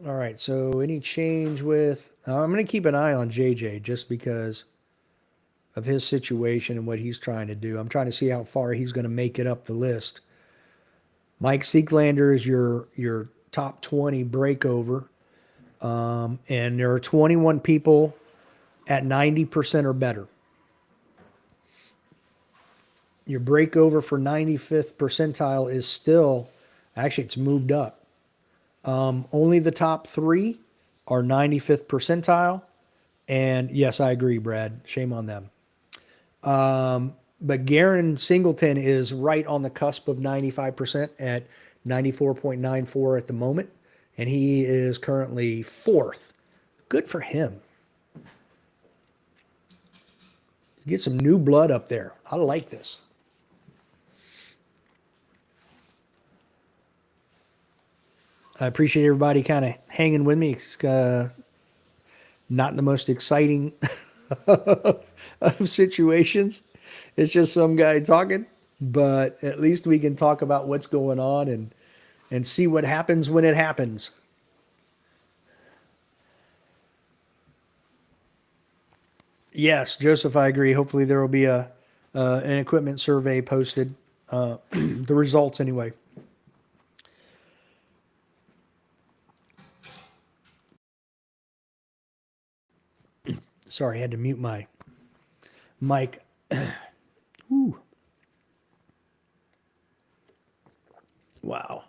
All right, so any change with... I'm going to keep an eye on JJ just because of his situation and what he's trying to do. I'm trying to see how far he's going to make it up the list. Mike Seeklander is your top 20 breakover. And there are 21 people at 90% or better. Your breakover for 95th percentile is still, actually, it's moved up. Only the top 3 are 95th percentile. And yes, I agree, Brad. Shame on them. But Garen Singleton is right on the cusp of 95% at 94.94 at the moment. And he is currently 4th. Good for him. Get some new blood up there. I like this. I appreciate everybody kind of hanging with me. It's not the most exciting of situations. It's just some guy talking, but at least we can talk about what's going on and see what happens when it happens. Yes, Joseph, I agree. Hopefully there will be an equipment survey posted. The results anyway. Sorry, I had to mute my mic. Ooh. Wow.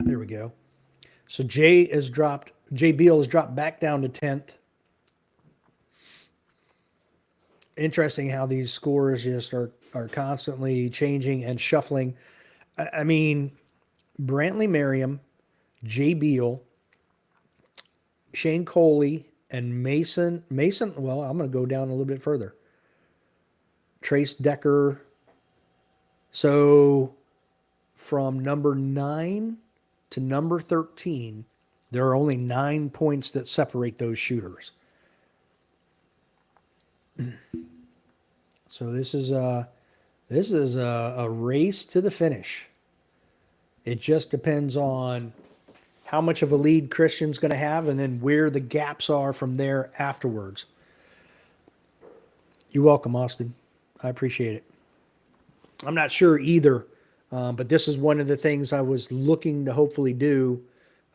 There we go. So Jay Beal has dropped back down to 10th. Interesting how these scores just are constantly changing and shuffling. I mean, Brantley Merriam, Jay Beal, Shane Coley, and Mason, well, I'm going to go down a little bit further. Trace Decker. So from number 9 to number 13, there are only 9 points that separate those shooters. So this is a race to the finish. It just depends on how much of a lead Christian's going to have and then where the gaps are from there afterwards. You're welcome, Austin. I appreciate it. I'm not sure either, but this is one of the things I was looking to hopefully do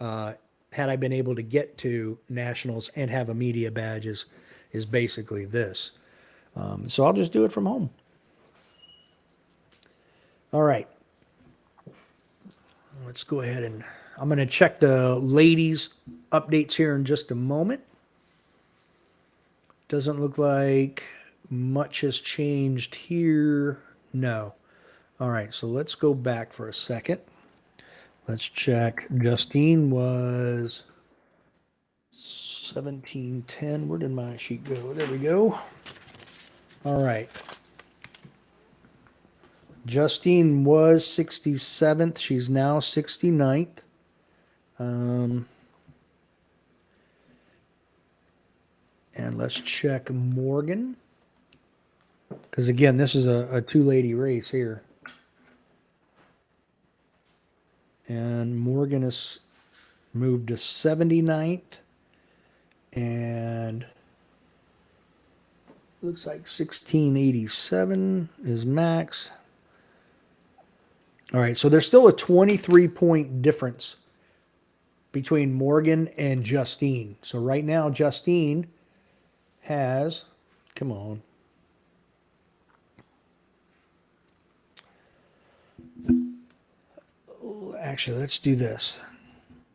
had I been able to get to nationals and have a media badge is basically this. So I'll just do it from home. All right. Let's go ahead and I'm going to check the ladies' updates here in just a moment. Doesn't look like much has changed here. No. All right, so let's go back for a second. Let's check. Justine was 1710. Where did my sheet go? There we go. All right. Justine was 67th. She's now 69th. And let's check Morgan. Because again, this is a two-lady race here. And Morgan has moved to 79th. And looks like 1687 is max. All right, so there's still a 23-point difference between Morgan and Justine. So right now, Justine has, come on. Actually, let's do this.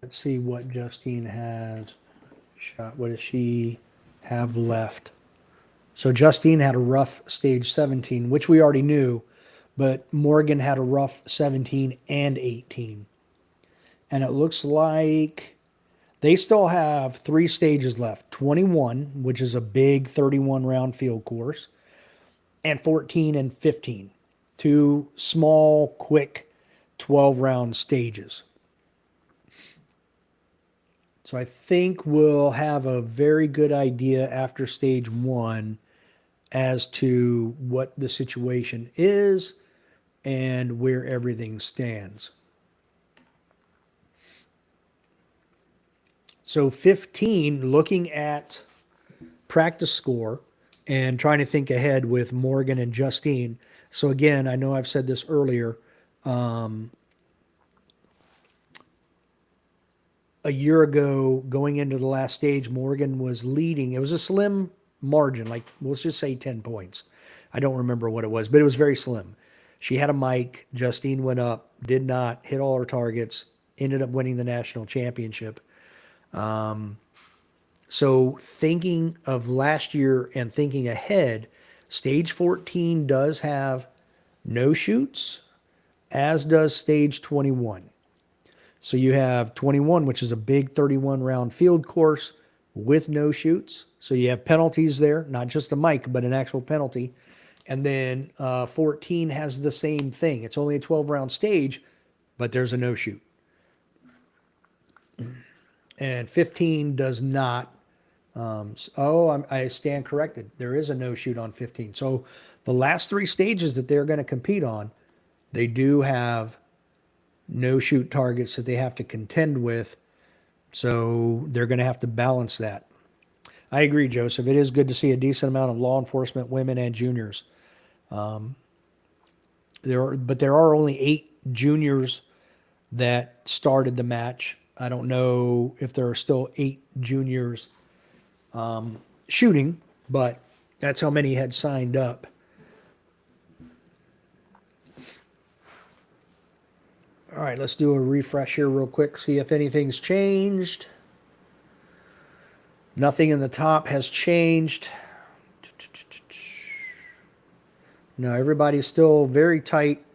Let's see what Justine has shot. What does she have left? So Justine had a rough stage 17, which we already knew, but Morgan had a rough 17 and 18. And it looks like they still have 3 stages left. 21, which is a big 31-round field course, and 14 and 15. 2 small, quick 12-round stages. So I think we'll have a very good idea after stage 1 as to what the situation is and where everything stands. So 15, looking at practice score and trying to think ahead with Morgan and Justine. So again, I know I've said this earlier. A year ago, going into the last stage, Morgan was leading. It was a slim margin, like let's just say 10 points. I don't remember what it was, but it was very slim. She had a mic. Justine went up, did not hit all her targets, ended up winning the national championship. So thinking of last year and thinking ahead, stage 14 does have no shoots, as does stage 21. So you have 21, which is a big 31-round field course with no shoots. So you have penalties there, not just a mic, but an actual penalty. And then 14 has the same thing. It's only a 12-round stage, but there's a no shoot. And 15 does not. I stand corrected. There is a no shoot on 15. So the last 3 stages that they're going to compete on, they do have no shoot targets that they have to contend with. So they're going to have to balance that. I agree, Joseph. It is good to see a decent amount of law enforcement, women and juniors. There are only 8 juniors that started the match. I don't know if there are still 8 juniors shooting, but that's how many had signed up. All right, let's do a refresh here real quick, see if anything's changed. Nothing in the top has changed. No, everybody's still very tight.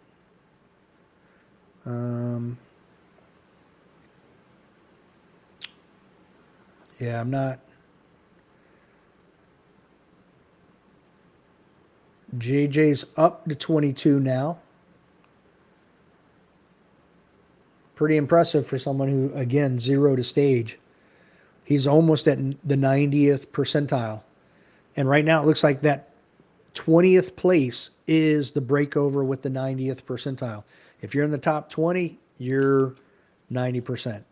Yeah, I'm not. JJ's up to 22 now. Pretty impressive for someone who, again, 0 to stage. He's almost at the 90th percentile. And right now it looks like that 20th place is the breakover with the 90th percentile. If you're in the top 20, you're 90%.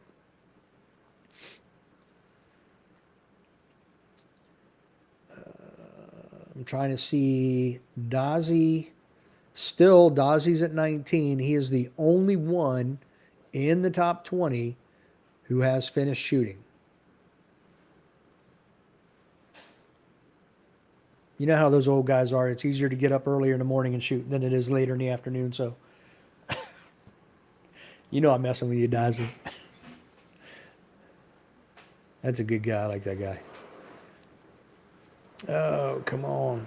I'm trying to see Dazzy. Still, Dazzy's at 19. He is the only one in the top 20 who has finished shooting. You know how those old guys are. It's easier to get up earlier in the morning and shoot than it is later in the afternoon. So, you know I'm messing with you, Dazzy. That's a good guy. I like that guy. Oh, come on.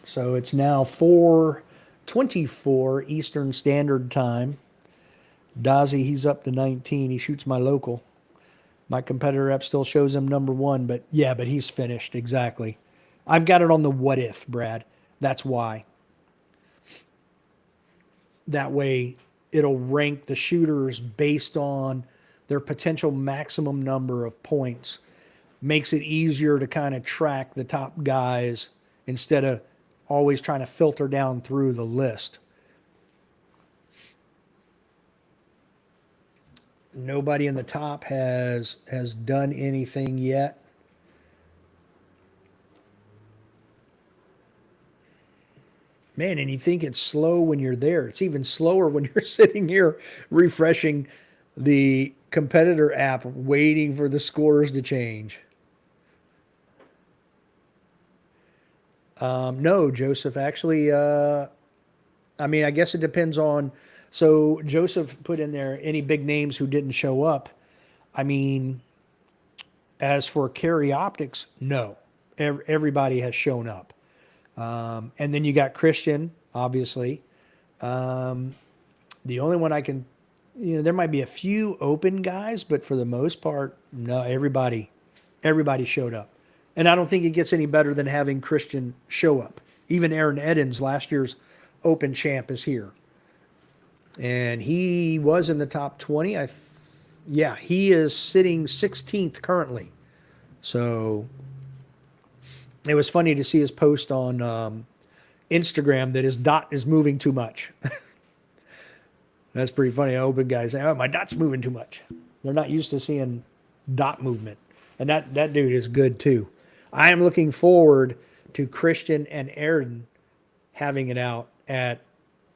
So it's now 4:24 Eastern Standard Time. Dazzy, he's up to 19. He shoots my local. My competitor app still shows him number 1, but yeah, but he's finished. Exactly. I've got it on the what if, Brad. That's why. That way, it'll rank the shooters based on their potential maximum number of points. Makes it easier to kind of track the top guys instead of always trying to filter down through the list. Nobody in the top has done anything yet. Man, and you think it's slow when you're there. It's even slower when you're sitting here refreshing the competitor app, waiting for the scores to change. No, Joseph, actually, I mean, I guess it depends on. So Joseph put in there any big names who didn't show up. I mean, as for Carry Optics, no. Everybody has shown up. And then you got Christian, obviously. The only one I can, there might be a few open guys, but for the most part, no, everybody showed up. And I don't think it gets any better than having Christian show up. Even Aaron Edens, last year's open champ, is here. And he was in the top 20. Yeah, he is sitting 16th currently. So it was funny to see his post on Instagram that his dot is moving too much. That's pretty funny. Open guys say, "Oh, my dot's moving too much." They're not used to seeing dot movement. And that dude is good too. I am looking forward to Christian and Aaron having it out at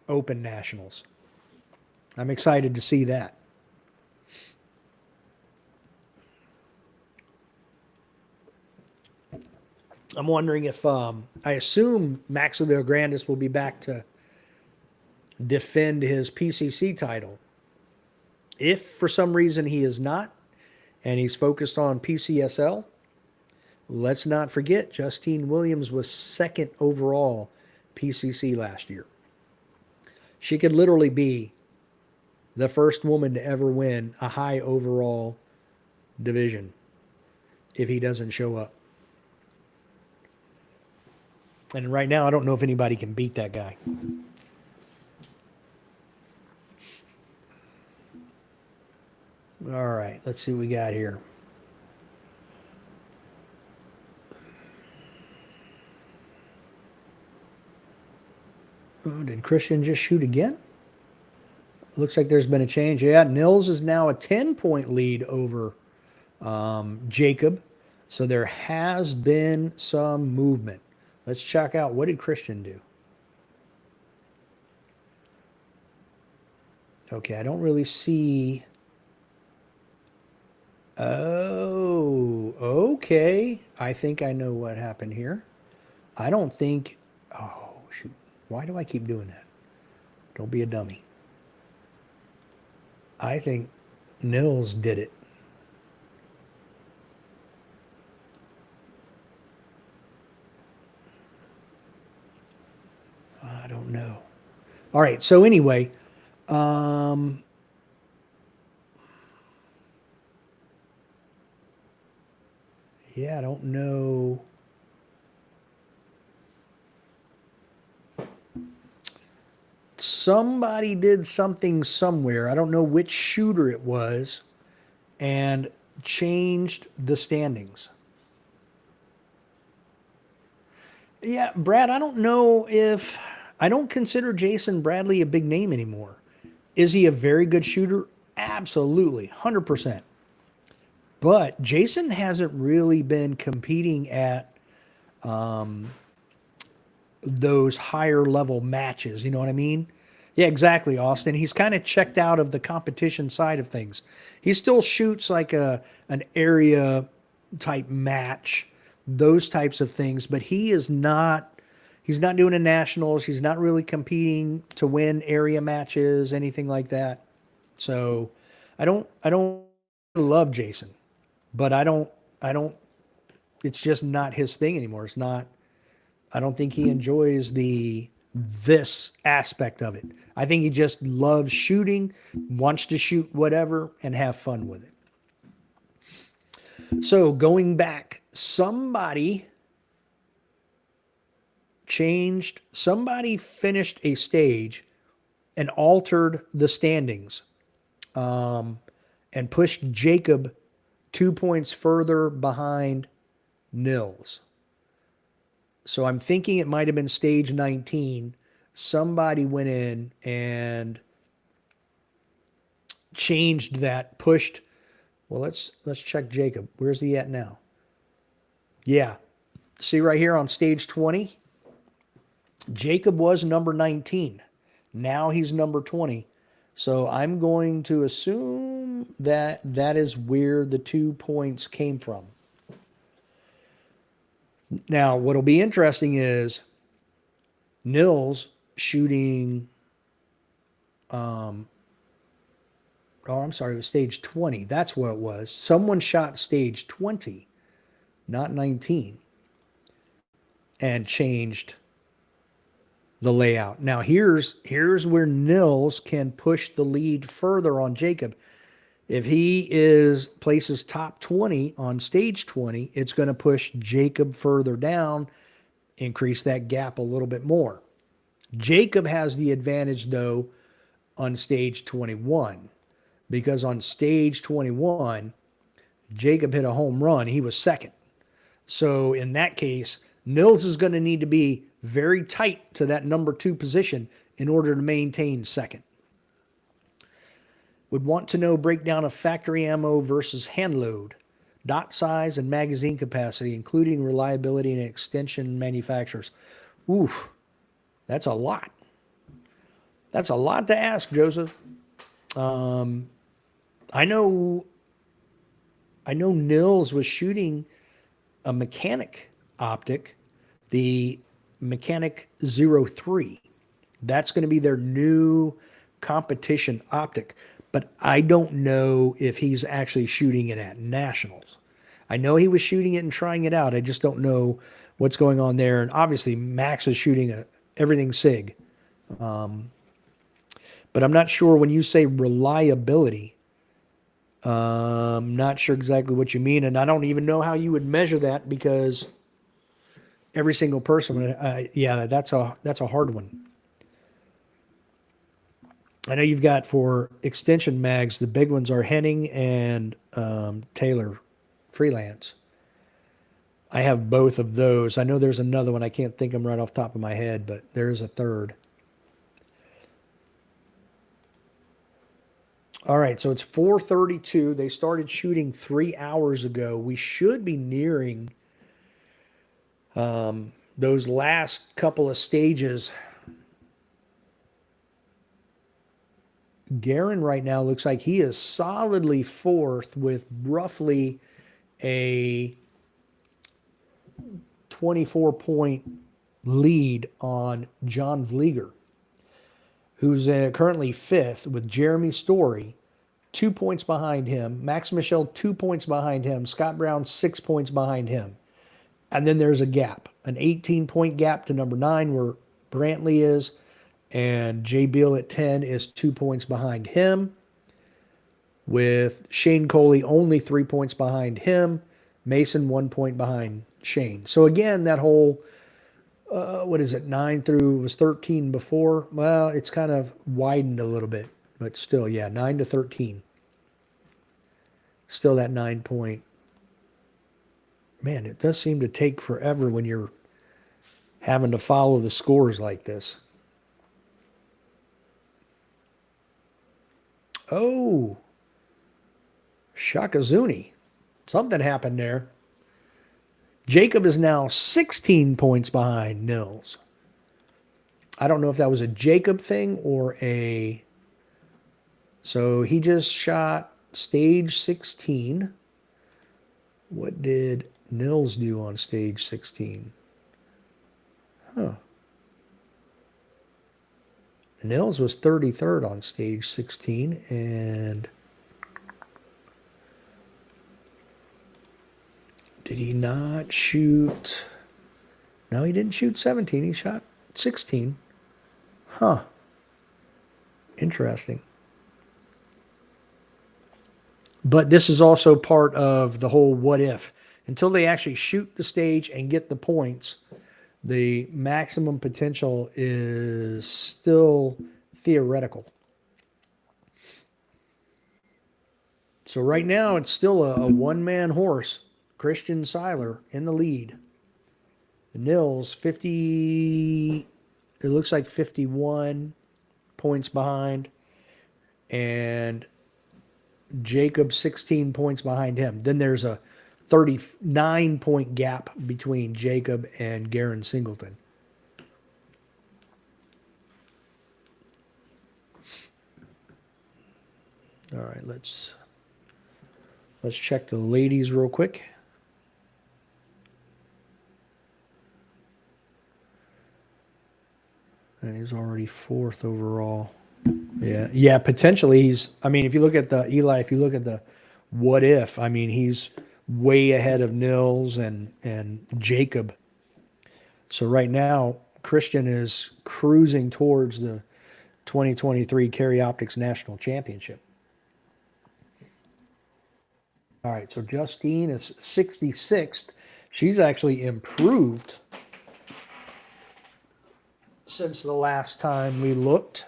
Open Nationals. I'm excited to see that. I'm wondering if, I assume Max Leograndis will be back to defend his PCC title. If for some reason he is not, and he's focused on PCSL, let's not forget Justine Williams was second overall PCC last year. She could literally be the first woman to ever win a high overall division if he doesn't show up. And right now, I don't know if anybody can beat that guy. All right, let's see what we got here. Oh, did Christian just shoot again? Looks like there's been a change. Yeah, Nils is now a 10-point lead over Jacob. So there has been some movement. Let's check out, what did Christian do? Okay, I don't really see. Oh, okay. I think I know what happened here. I don't think. Oh, shoot. Why do I keep doing that? Don't be a dummy. I think Nils did it. I don't know. All right. So anyway, yeah, I don't know. Somebody did something somewhere. I don't know which shooter it was, and changed the standings. Yeah, Brad, I don't know if I don't consider Jason Bradley a big name anymore. Is he a very good shooter? Absolutely, 100%. But Jason hasn't really been competing at those higher level matches. You know what I mean? Yeah, exactly, Austin. He's kind of checked out of the competition side of things. He still shoots like an area type match, those types of things, but he's not doing a nationals. He's not really competing to win area matches, anything like that. So I don't love Jason, but I don't it's just not his thing anymore. It's not. I don't think he enjoys this aspect of it. I think he just loves shooting, wants to shoot whatever, and have fun with it. So going back, somebody finished a stage and altered the standings, and pushed Jacob 2 points further behind Nils. So I'm thinking it might have been stage 19. Somebody went in and changed that, pushed. Well, let's check Jacob. Where's he at now? Yeah. See right here on stage 20, Jacob was number 19. Now he's number 20. So I'm going to assume that that is where the 2 points came from. Now, what'll be interesting is Nils shooting, oh, I'm sorry, it was stage 20. That's what it was. Someone shot stage 20, not 19, and changed the layout. Now, here's where Nils can push the lead further on Jacob. If he places top 20 on stage 20, it's going to push Jacob further down, increase that gap a little bit more. Jacob has the advantage, though, on stage 21, because on stage 21, Jacob hit a home run. He was second. So in that case, Nils is going to need to be very tight to that number 2 position in order to maintain second. Would want to know breakdown of factory ammo versus hand load, dot size, and magazine capacity, including reliability and extension manufacturers. Oof, that's a lot. That's a lot to ask, Joseph. I know Nils was shooting a Mechanic optic, the Mechanic 03. That's going to be their new competition optic. But I don't know if he's actually shooting it at Nationals. I know he was shooting it and trying it out. I just don't know what's going on there. And obviously, Max is shooting everything SIG. But I'm not sure when you say reliability. I'm not sure exactly what you mean. And I don't even know how you would measure that, because every single person, yeah, that's a hard one. I know you've got, for extension mags, the big ones are Henning and Taylor Freelance. I have both of those. I know there's another one. I can't think of them right off the top of my head, but there is a third. All right, so it's 4:32. They started shooting 3 hours ago. We should be nearing those last couple of stages. Guerin right now looks like he is solidly fourth with roughly a 24-point lead on John Vlieger, who's currently fifth with Jeremy Story 2 points behind him, Max Michel 2 points behind him, Scott Brown 6 points behind him. And then there's a gap, an 18-point gap to number 9 where Brantley is, and Jay Beal at 10 is 2 points behind him, with Shane Coley only 3 points behind him, Mason 1 point behind Shane. So again, that whole, 9 through, was 13 before? Well, it's kind of widened a little bit, but still, yeah, 9 to 13. Still that 9 point. Man, it does seem to take forever when you're having to follow the scores like this. Oh, Shakazuni. Something happened there. Jacob is now 16 points behind Nils. I don't know if that was a Jacob thing or a... So he just shot stage 16. What did Nils do on stage 16? Huh. Nils was 33rd on stage 16, and did he not shoot? No, he didn't shoot 17. He shot 16. Huh. Interesting. But this is also part of the whole what if. Until they actually shoot the stage and get the points, the maximum potential is still theoretical. So right now it's still a one-man horse, Christian Seiler in the lead. The Nils 50, it looks like 51 points behind, and Jacob 16 points behind him. Then there's a 39-point gap between Jacob and Garen Singleton. All right, let's check the ladies real quick. And he's already fourth overall. Yeah, potentially he's, I mean, if you look at the Eli, if you look at the what if, I mean, he's way ahead of Nils and Jacob. So right now, Christian is cruising towards the 2023 Carry Optics National Championship. All right, so Justine is 66th. She's actually improved since the last time we looked.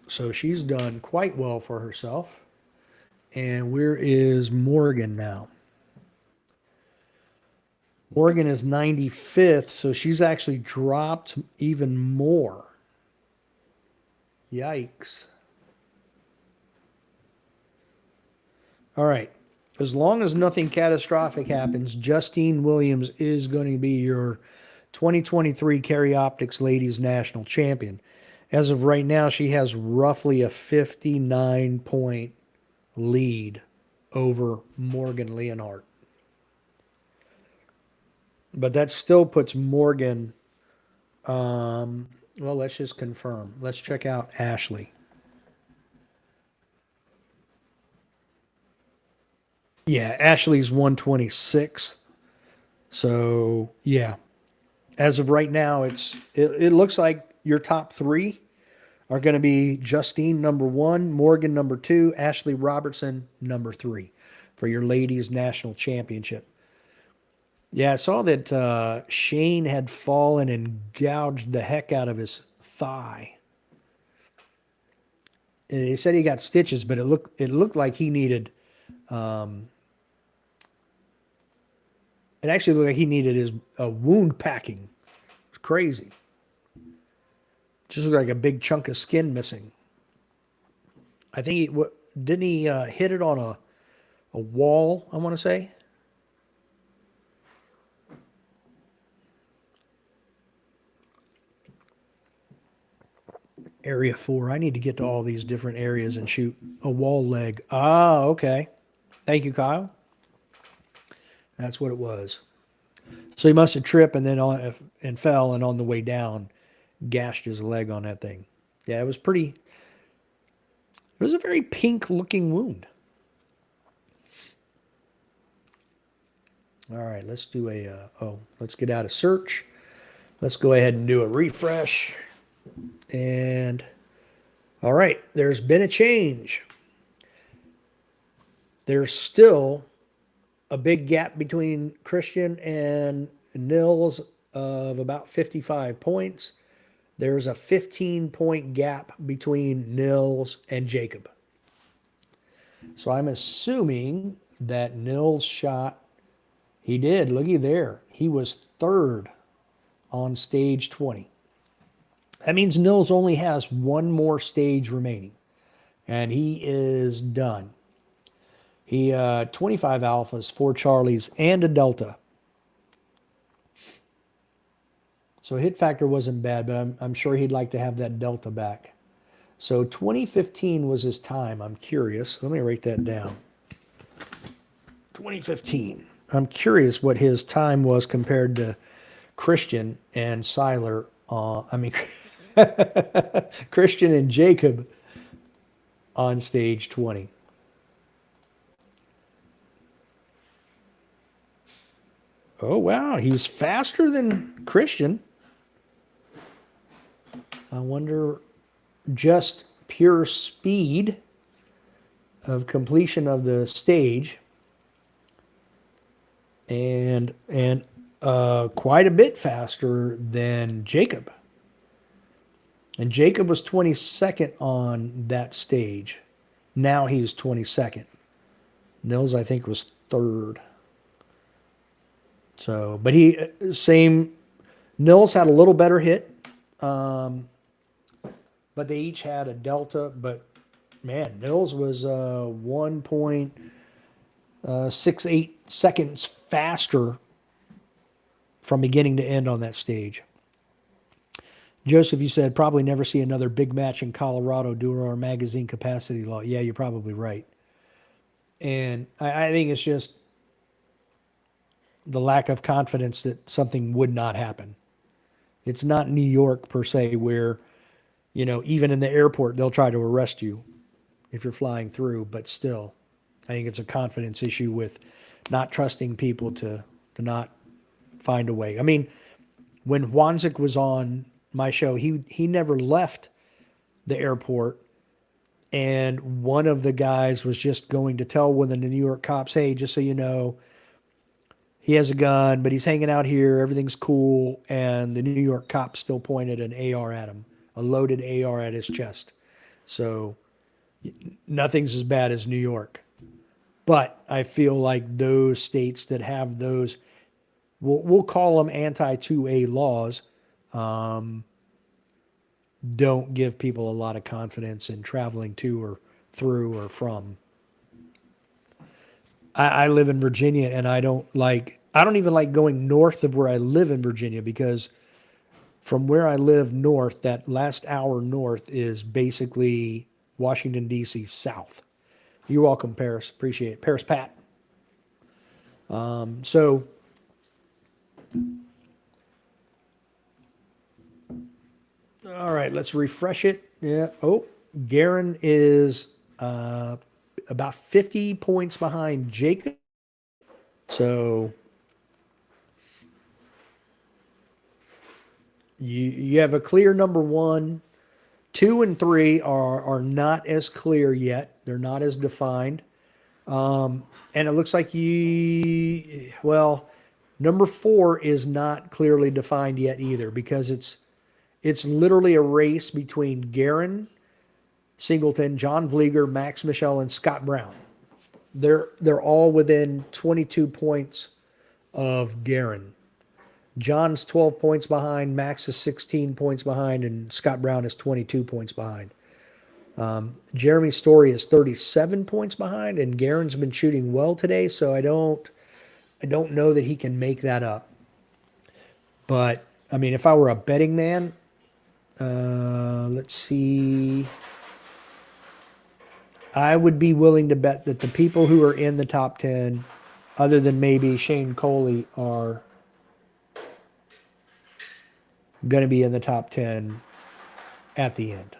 So she's done quite well for herself. And where is Morgan now? Morgan is 95th, so she's actually dropped even more. Yikes. All right. As long as nothing catastrophic happens, Justine Williams is going to be your 2023 Carry Optics Ladies National Champion. As of right now, she has roughly a 59-point lead over Morgan Leonhardt. But that still puts Morgan, well, let's just confirm. Let's check out Ashley. Yeah, Ashley's 126. So, yeah. As of right now, it looks like your top three are going to be Justine number 1, Morgan number 2, Ashley Robertson number 3 for your ladies national championship. Yeah, I saw that Shane had fallen and gouged the heck out of his thigh. And he said he got stitches, but it looked like he needed. It actually looked like he needed his wound packing. It's crazy. Just looked like a big chunk of skin missing. I think didn't he hit it on a wall, I want to say? Area 4. I need to get to all these different areas and shoot a wall leg. Ah, okay. Thank you, Kyle. That's what it was. So he must have tripped and then and fell, and on the way down, gashed his leg on that thing. Yeah, it was pretty. It was a very pink-looking wound. All right, let's do let's get out of search. Let's go ahead and do a refresh. And all right, there's been a change. There's still a big gap between Christian and Nils of about 55 points. There's a 15-point gap between Nils and Jacob. So I'm assuming that Nils shot, he did, looky there. He was third on stage 20. That means Nils only has one more stage remaining, and he is done. He 25 alphas, 4 Charlies, and a delta. So hit factor wasn't bad, but I'm sure he'd like to have that delta back. So 2015 was his time. I'm curious. Let me write that down. 2015. I'm curious what his time was compared to Christian and Seiler. Christian and Jacob on stage 20. Oh, wow. He was faster than Christian. I wonder, just pure speed of completion of the stage. And quite a bit faster than Jacob. And Jacob was 22nd on that stage. Now he's 22nd. Nils, I think, was third. So, but same. Nils had a little better hit, but they each had a delta. But man, Nils was 1.68 seconds faster from beginning to end on that stage. Joseph, you said probably never see another big match in Colorado due to our magazine capacity law. Yeah, you're probably right. And I think it's just the lack of confidence that something would not happen. It's not New York per se where, even in the airport, they'll try to arrest you if you're flying through, but still, I think it's a confidence issue with not trusting people to not find a way. I mean, when Wanzik was on my show, he never left the airport, and one of the guys was just going to tell one of the New York cops, hey, just so you know, he has a gun, but he's hanging out here, everything's cool, and the New York cop still pointed an AR at him, a loaded AR at his chest. So nothing's as bad as New York. But I feel like those states that have those, we'll call them anti-2A laws, don't give people a lot of confidence in traveling to or through or from. I live in Virginia, and I don't even like going north of where I live in Virginia, because from where I live north, that last hour north is basically Washington, D.C. south. You're welcome, Paris. Appreciate it. Paris Pat. So all right, let's refresh it. Yeah. Oh, Garen is about 50 points behind Jacob. So you have a clear number one. 2 and 3 are not as clear yet. They're not as defined. And it looks like number 4 is not clearly defined yet either, because it's literally a race between Garen Singleton, John Vlieger, Max Michel, and Scott Brown. They're all within 22 points of Garen. John's 12 points behind, Max is 16 points behind, and Scott Brown is 22 points behind. Jeremy Story is 37 points behind, and Garen's been shooting well today, so I don't know that he can make that up. But I mean, if I were a betting man, let's see, I would be willing to bet that the people who are in the top 10, other than maybe Shane Coley, are going to be in the top 10 at the end.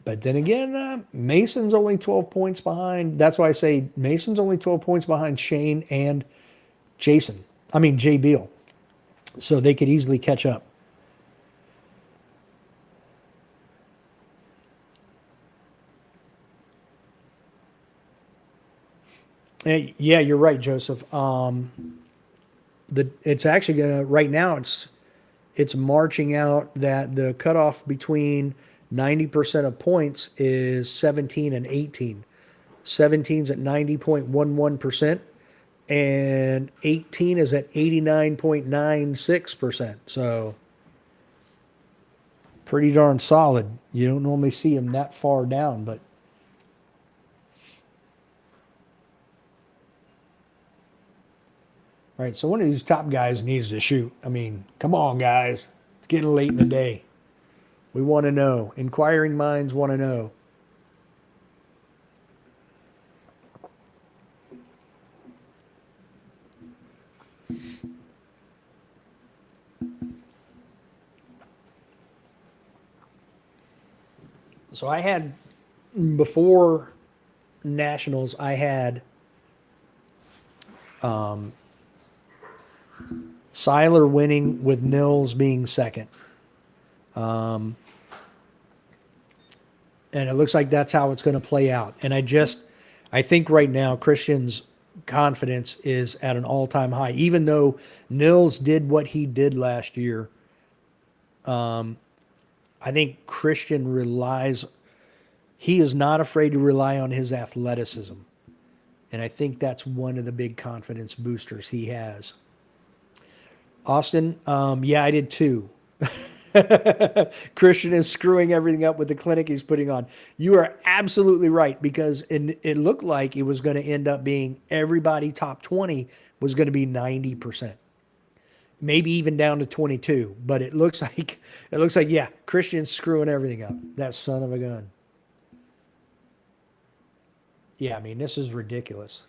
But then again, Mason's only 12 points behind. That's why I say Mason's only 12 points behind Shane and Jay Beal. So they could easily catch up. Yeah, you're right, Joseph. It's actually gonna right now. It's marching out that the cutoff between 90% of points is 17 and 18. 17's at 90.11%, and 18 is at 89.96%. So pretty darn solid. You don't normally see them that far down, but. All right, so one of these top guys needs to shoot. I mean, come on, guys. It's getting late in the day. We want to know. Inquiring minds want to know. So I had, before Nationals, I had Seiler winning with Nils being second. And it looks like that's how it's going to play out. And I I think right now Christian's confidence is at an all-time high. Even though Nils did what he did last year, I think Christian relies. He is not afraid to rely on his athleticism, and I think that's one of the big confidence boosters he has. Austin, yeah, I did too. Christian is screwing everything up with the clinic he's putting on. You are absolutely right because it looked like it was going to end up being everybody top 20 was going to be 90%, maybe even down to 22. But it looks like yeah, Christian's screwing everything up. That son of a gun. Yeah, I mean this is ridiculous.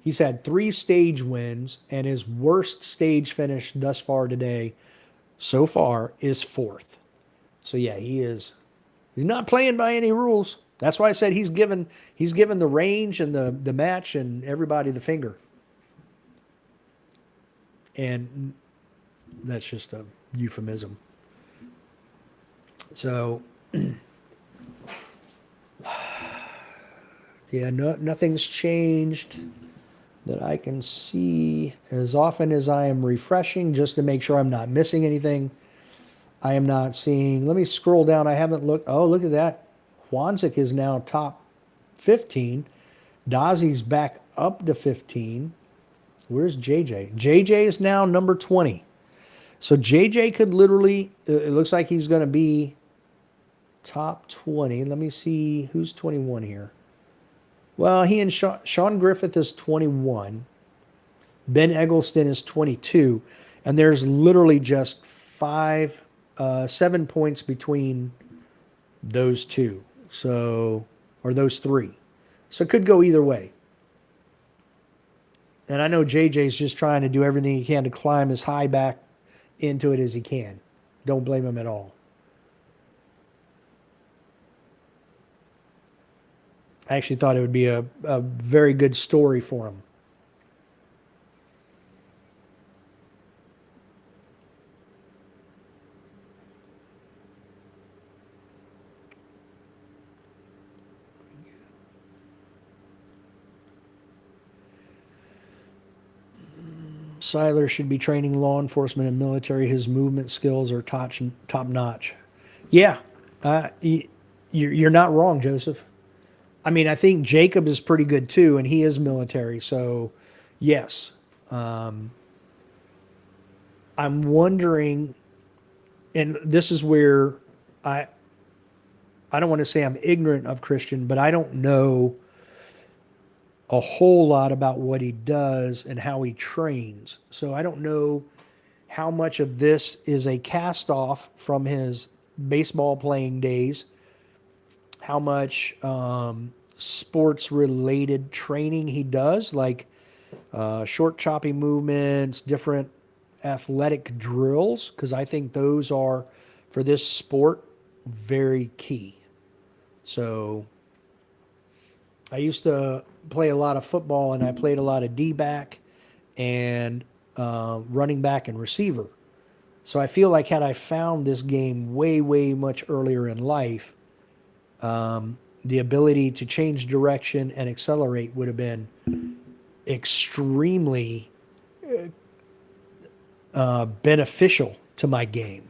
He's had 3 stage wins, and his worst stage finish thus far today, so far, is fourth. So yeah, he's not playing by any rules. That's why I said he's given the range and the match and everybody the finger. And that's just a euphemism. So yeah, nothing's changed that I can see. As often as I am refreshing just to make sure I'm not missing anything, I am not seeing. Let me scroll down. I haven't looked. Oh, look at that. Wanzik is now top 15. Dazi's back up to 15. Where's JJ? JJ is now number 20. So JJ could literally, it looks like he's going to be top 20. Let me see who's 21 here. Well, he and Sean Griffith is 21. Ben Eggleston is 22. And there's literally just 7 points between those two. So, or those three. So it could go either way. And I know JJ's just trying to do everything he can to climb as high back into it as he can. Don't blame him at all. I actually thought it would be a very good story for him. Seiler should be training law enforcement and military. His movement skills are top notch. Yeah, you're not wrong, Joseph. I mean, I think Jacob is pretty good too, and he is military. So, yes. I'm wondering, and this is where I I don't want to say I'm ignorant of Christian, but I don't know a whole lot about what he does and how he trains. So I don't know how much of this is a cast off from his baseball playing days, how much sports related training he does, like short, choppy movements, different athletic drills, because I think those are, for this sport, very key. So I used to play a lot of football and I played a lot of D back and running back and receiver. So I feel like had I found this game way, way much earlier in life, the ability to change direction and accelerate would have been extremely beneficial to my game.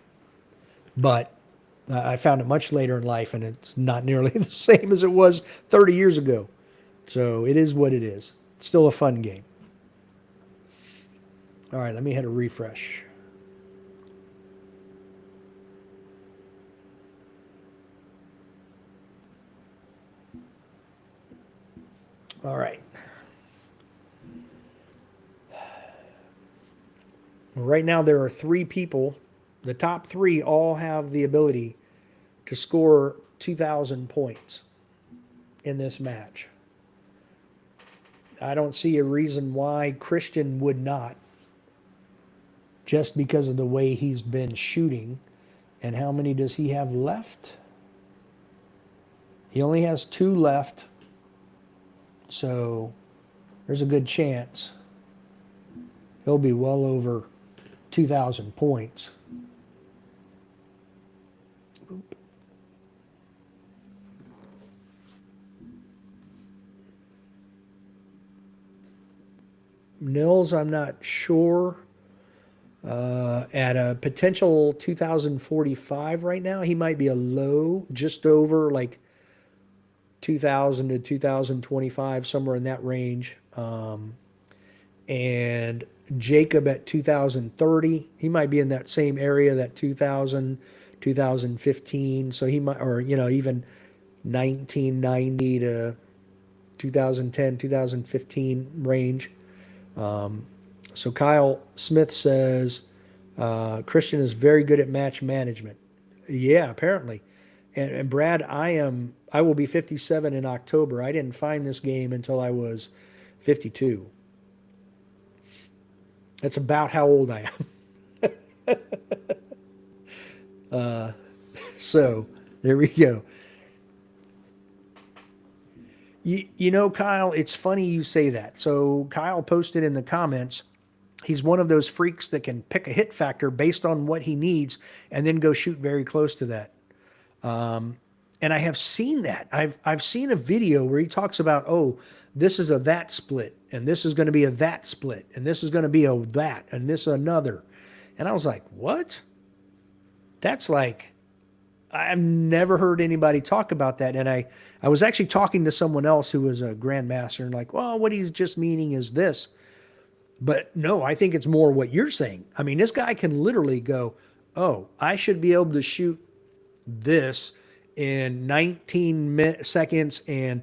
But I found it much later in life, and it's not nearly the same as it was 30 years ago. So it is what it is. It's still a fun game. All right, let me hit a refresh. All right. Right now, there are 3 people. The top 3 all have the ability to score 2,000 points in this match. I don't see a reason why Christian would not, just because of the way he's been shooting. And how many does he have left? He only has 2 left. So there's a good chance he'll be well over 2,000 points. Nils, I'm not sure. At a potential 2045 right now, he might be a low, just over like 2000 to 2025, somewhere in that range. And Jacob at 2030, he might be in that same area, that 2000, 2015. So he might, or, even 1990 to 2010, 2015 range. So Kyle Smith says Christian is very good at match management. Yeah, apparently. And Brad, I will be 57 in October. I didn't find this game until I was 52. That's about how old I am. So there we go. Kyle, it's funny you say that. So Kyle posted in the comments, he's one of those freaks that can pick a hit factor based on what he needs and then go shoot very close to that. And I have seen that. I've seen a video where he talks about, oh, this is a that split, and this is going to be a that split, and this is going to be a that, and this another. And I was like, what? That's like, I've never heard anybody talk about that. And I was actually talking to someone else who was a grandmaster and like, well, what he's just meaning is this. But no, I think it's more what you're saying. I mean, this guy can literally go, oh, I should be able to shoot this in 19 seconds and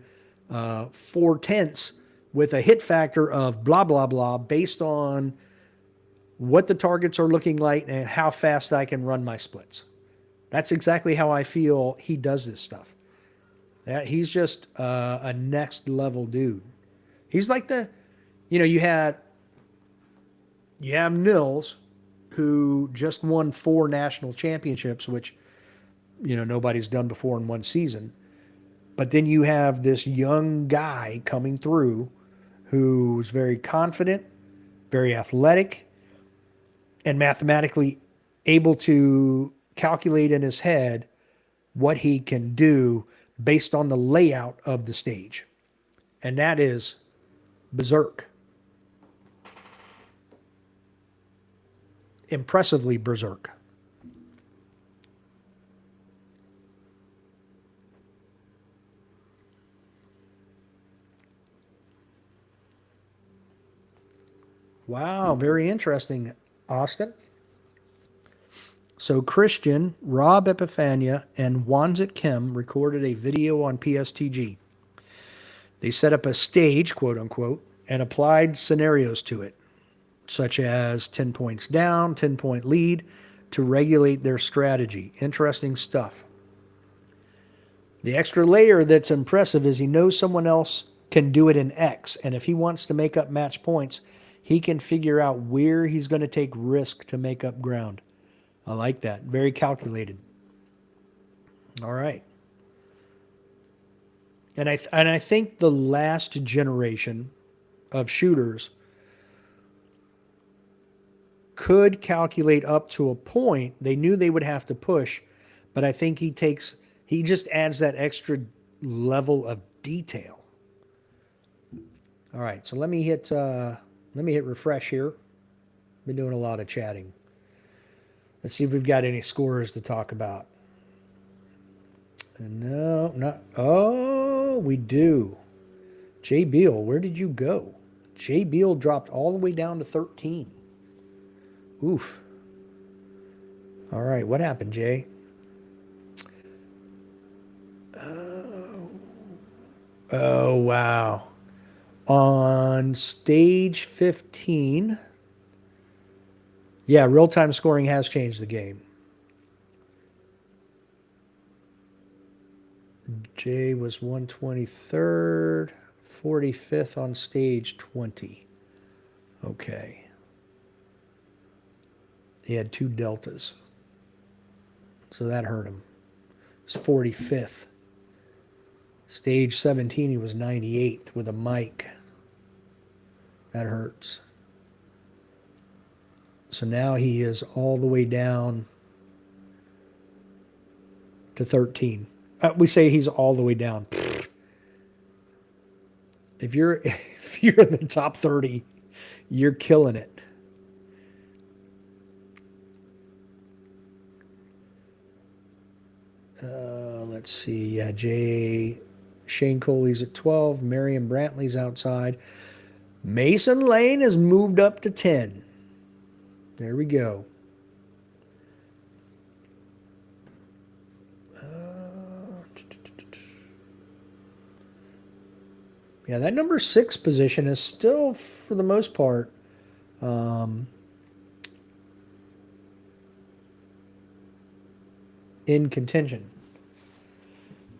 4/10 with a hit factor of blah, blah, blah, based on what the targets are looking like and how fast I can run my splits. That's exactly how I feel he does this stuff. He's just a next level dude. He's like you have Nils, who just won 4 national championships, which, nobody's done before in one season. But then you have this young guy coming through who's very confident, very athletic, and mathematically able to calculate in his head what he can do based on the layout of the stage. And that is berserk. Impressively berserk. Wow, very interesting, Austin. So Christian, Rob Epifania, and Wanzit Kim recorded a video on PSTG. They set up a stage, quote unquote, and applied scenarios to it, such as 10 points down, 10-point lead, to regulate their strategy. Interesting stuff. The extra layer that's impressive is he knows someone else can do it in X, and if he wants to make up match points, he can figure out where he's going to take risk to make up ground. I like that. Very calculated. All right. And I think the last generation of shooters could calculate up to a point. They knew they would have to push, but I think he just adds that extra level of detail. All right, so let me hit refresh here. Been doing a lot of chatting. Let's see if we've got any scores to talk about. No, not. Oh, we do. Jay Beal, where did you go? Jay Beal dropped all the way down to 13. Oof. All right, what happened, Jay? Oh, wow. On stage 15. Yeah, real-time scoring has changed the game. Jay was 123rd, 45th on stage 20. Okay. He had 2 deltas. So that hurt him. He was 45th. Stage 17, he was 98th with a mic. That hurts. So now he is all the way down to 13. We say he's all the way down. If you're in the top 30, You're killing it. Let's see. Yeah, Shane Coley's at 12. Marion Brantley's outside. Mason Lane has moved up to 10. There we go. Yeah, that number 6 position is still, for the most part, um, in contention.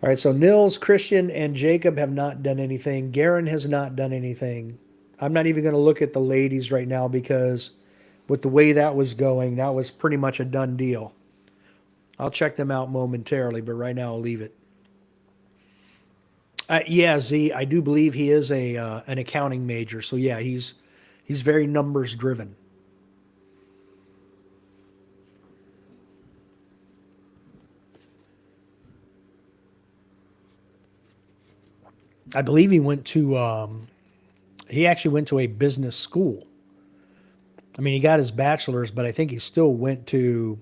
All right, so Nils, Christian, and Jacob have not done anything. Garen has not done anything. I'm not even going to look at the ladies right now because with the way that was going, that was pretty much a done deal. I'll check them out momentarily, but right now I'll leave it. Yeah, Z, I do believe he is a an accounting major. So yeah, he's very numbers driven. I believe he actually went to a business school. I mean, he got his bachelor's, but I think he still went to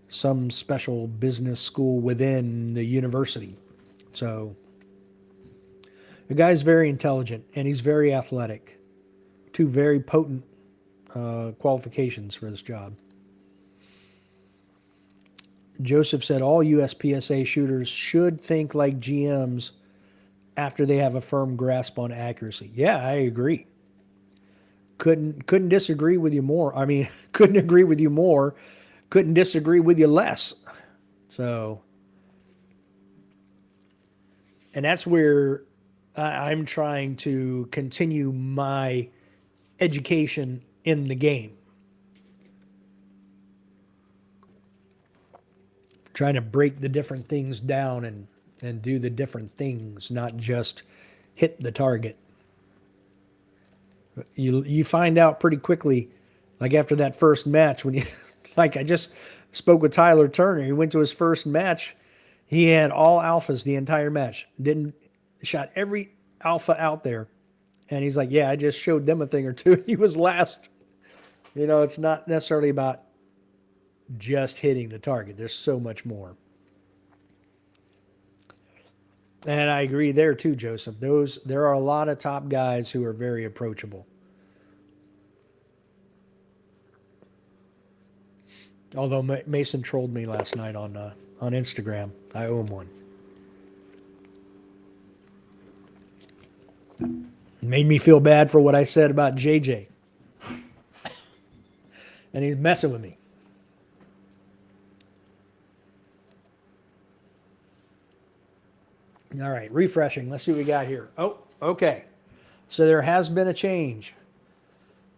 some special business school within the university. So the guy's very intelligent and he's very athletic. Two very potent qualifications for this job. Joseph said all USPSA shooters should think like GMs after they have a firm grasp on accuracy. Yeah, I agree. Couldn't disagree with you more. I mean, couldn't agree with you more. Couldn't disagree with you less. So, and that's where I'm trying to continue my education in the game. Trying to break the different things down and do the different things, not just hit the target. You find out pretty quickly, like after that first match, when you like I just spoke with Tyler Turner. He went to his first match. He had all alphas the entire match. Didn't shot every alpha out there. And he's like, yeah, I just showed them a thing or two. He was last. You know, it's not necessarily about just hitting the target. There's so much more. And I agree there too, Joseph. There are a lot of top guys who are very approachable. Although Mason trolled me last night on Instagram, I owe him one. Made me feel bad for what I said about JJ, and he's messing with me. All right, refreshing. Let's see what we got here. Oh, okay. So there has been a change.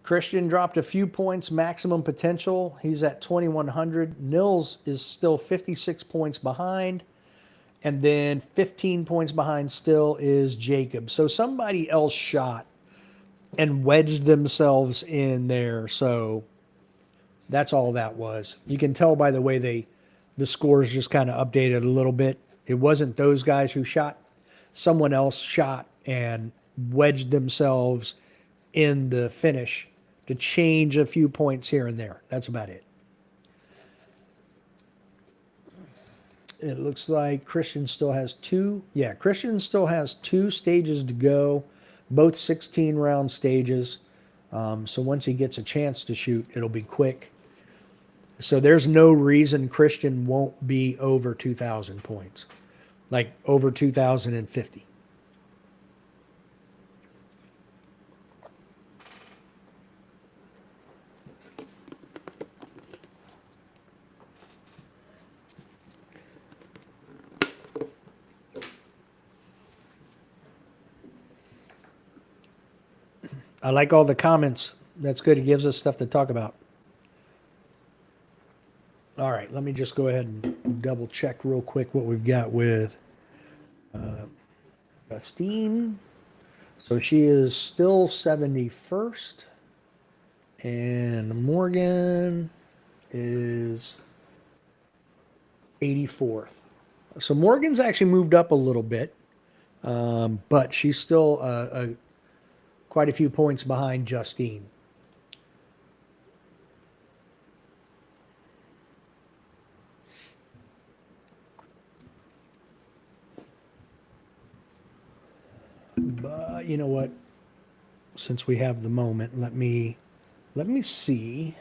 Christian dropped a few points, maximum potential. He's at 2,100. Nils is still 56 points behind. And then 15 points behind still is Jacob. So somebody else shot and wedged themselves in there. So that's all that was. You can tell by the way the scores just kind of updated a little bit. It wasn't those guys who shot. Someone else shot and wedged themselves in the finish to change a few points here and there. That's about it. It looks like Christian still has two. Yeah, Christian still has two stages to go, both 16 round stages. So once he gets a chance to shoot, it'll be quick. So there's no reason Christian won't be over 2,000 points, like over 2,050. I like all the comments. That's good. It gives us stuff to talk about. All right, let me just go ahead and double check real quick what we've got with Justine. So she is still 71st, and Morgan is 84th. So Morgan's actually moved up a little bit, but she's still quite a few points behind Justine. But you know what? Since we have the moment, let me see.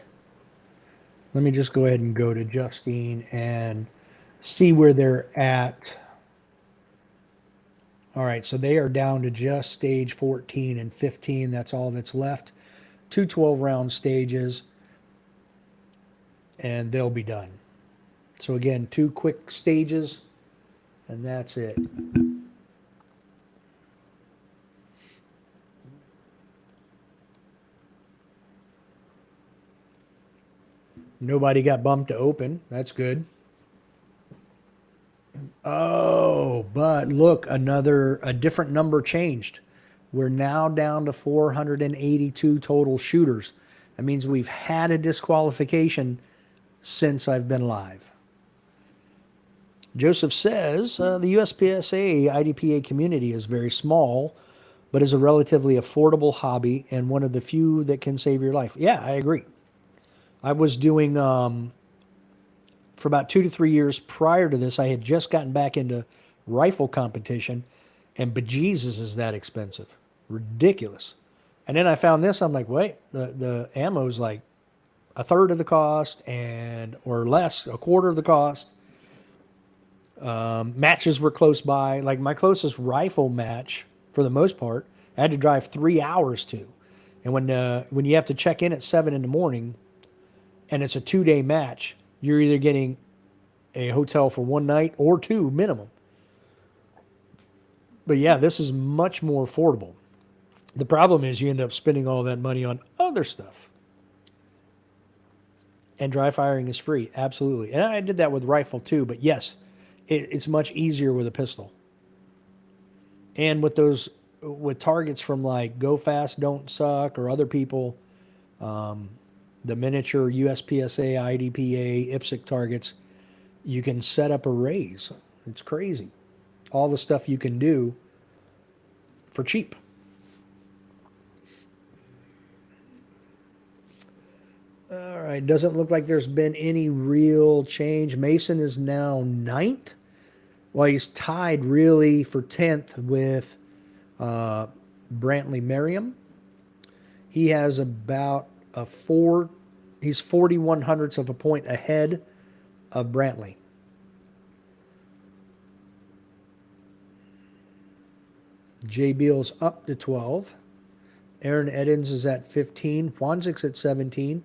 Let me just go ahead and go to Justine and see where they're at. All right, so they are down to just stage 14 and 15. That's all that's left. Two 12-round stages, and they'll be done. So again, two quick stages, and that's it. Nobody got bumped to open. That's good. Oh, but look, a different number changed. We're now down to 482 total shooters. That means we've had a disqualification since I've been live. Joseph says the USPSA IDPA community is very small, but is a relatively affordable hobby and one of the few that can save your life. Yeah, I agree. I was doing for about 2 to 3 years prior to this. I had just gotten back into rifle competition, and bejesus is that expensive, ridiculous. And then I found this. I'm like, wait, the ammo's like a third of the cost, and or less, a quarter of the cost. Matches were close by. Like my closest rifle match, for the most part, I had to drive 3 hours to. And when you have to check in at 7 in the morning, and it's a 2-day match, you're either getting a hotel for one night or two minimum. But yeah, this is much more affordable. The problem is you end up spending all that money on other stuff. And dry firing is free, absolutely. And I did that with rifle too, but yes, it's much easier with a pistol. And with targets from like Go Fast, Don't Suck, or other people, the miniature USPSA, IDPA, IPSC targets, you can set up arrays. It's crazy. All the stuff you can do for cheap. All right, doesn't look like there's been any real change. Mason is now 9th. Well, he's tied really for 10th with Brantley Merriam. He has about he's 41 hundredths of a point ahead of Brantley. Jay Beal's up to 12. Aaron Edens is at 15. Wanzik's at 17.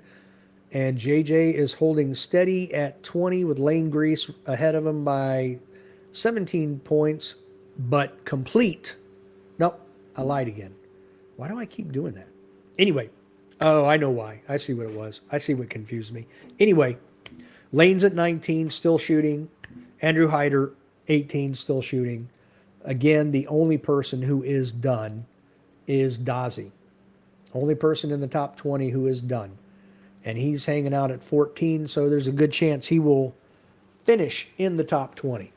And JJ is holding steady at 20 with Lane Grease ahead of him by 17 points, but complete. Nope, I lied again. Why do I keep doing that? Anyway, oh, I know why. I see what it was. I see what confused me. Anyway, Lane's at 19, still shooting. Andrew Hyder, 18, still shooting. Again, the only person who is done is Dazzy. Only person in the top 20 who is done. And he's hanging out at 14, so there's a good chance he will finish in the top 20.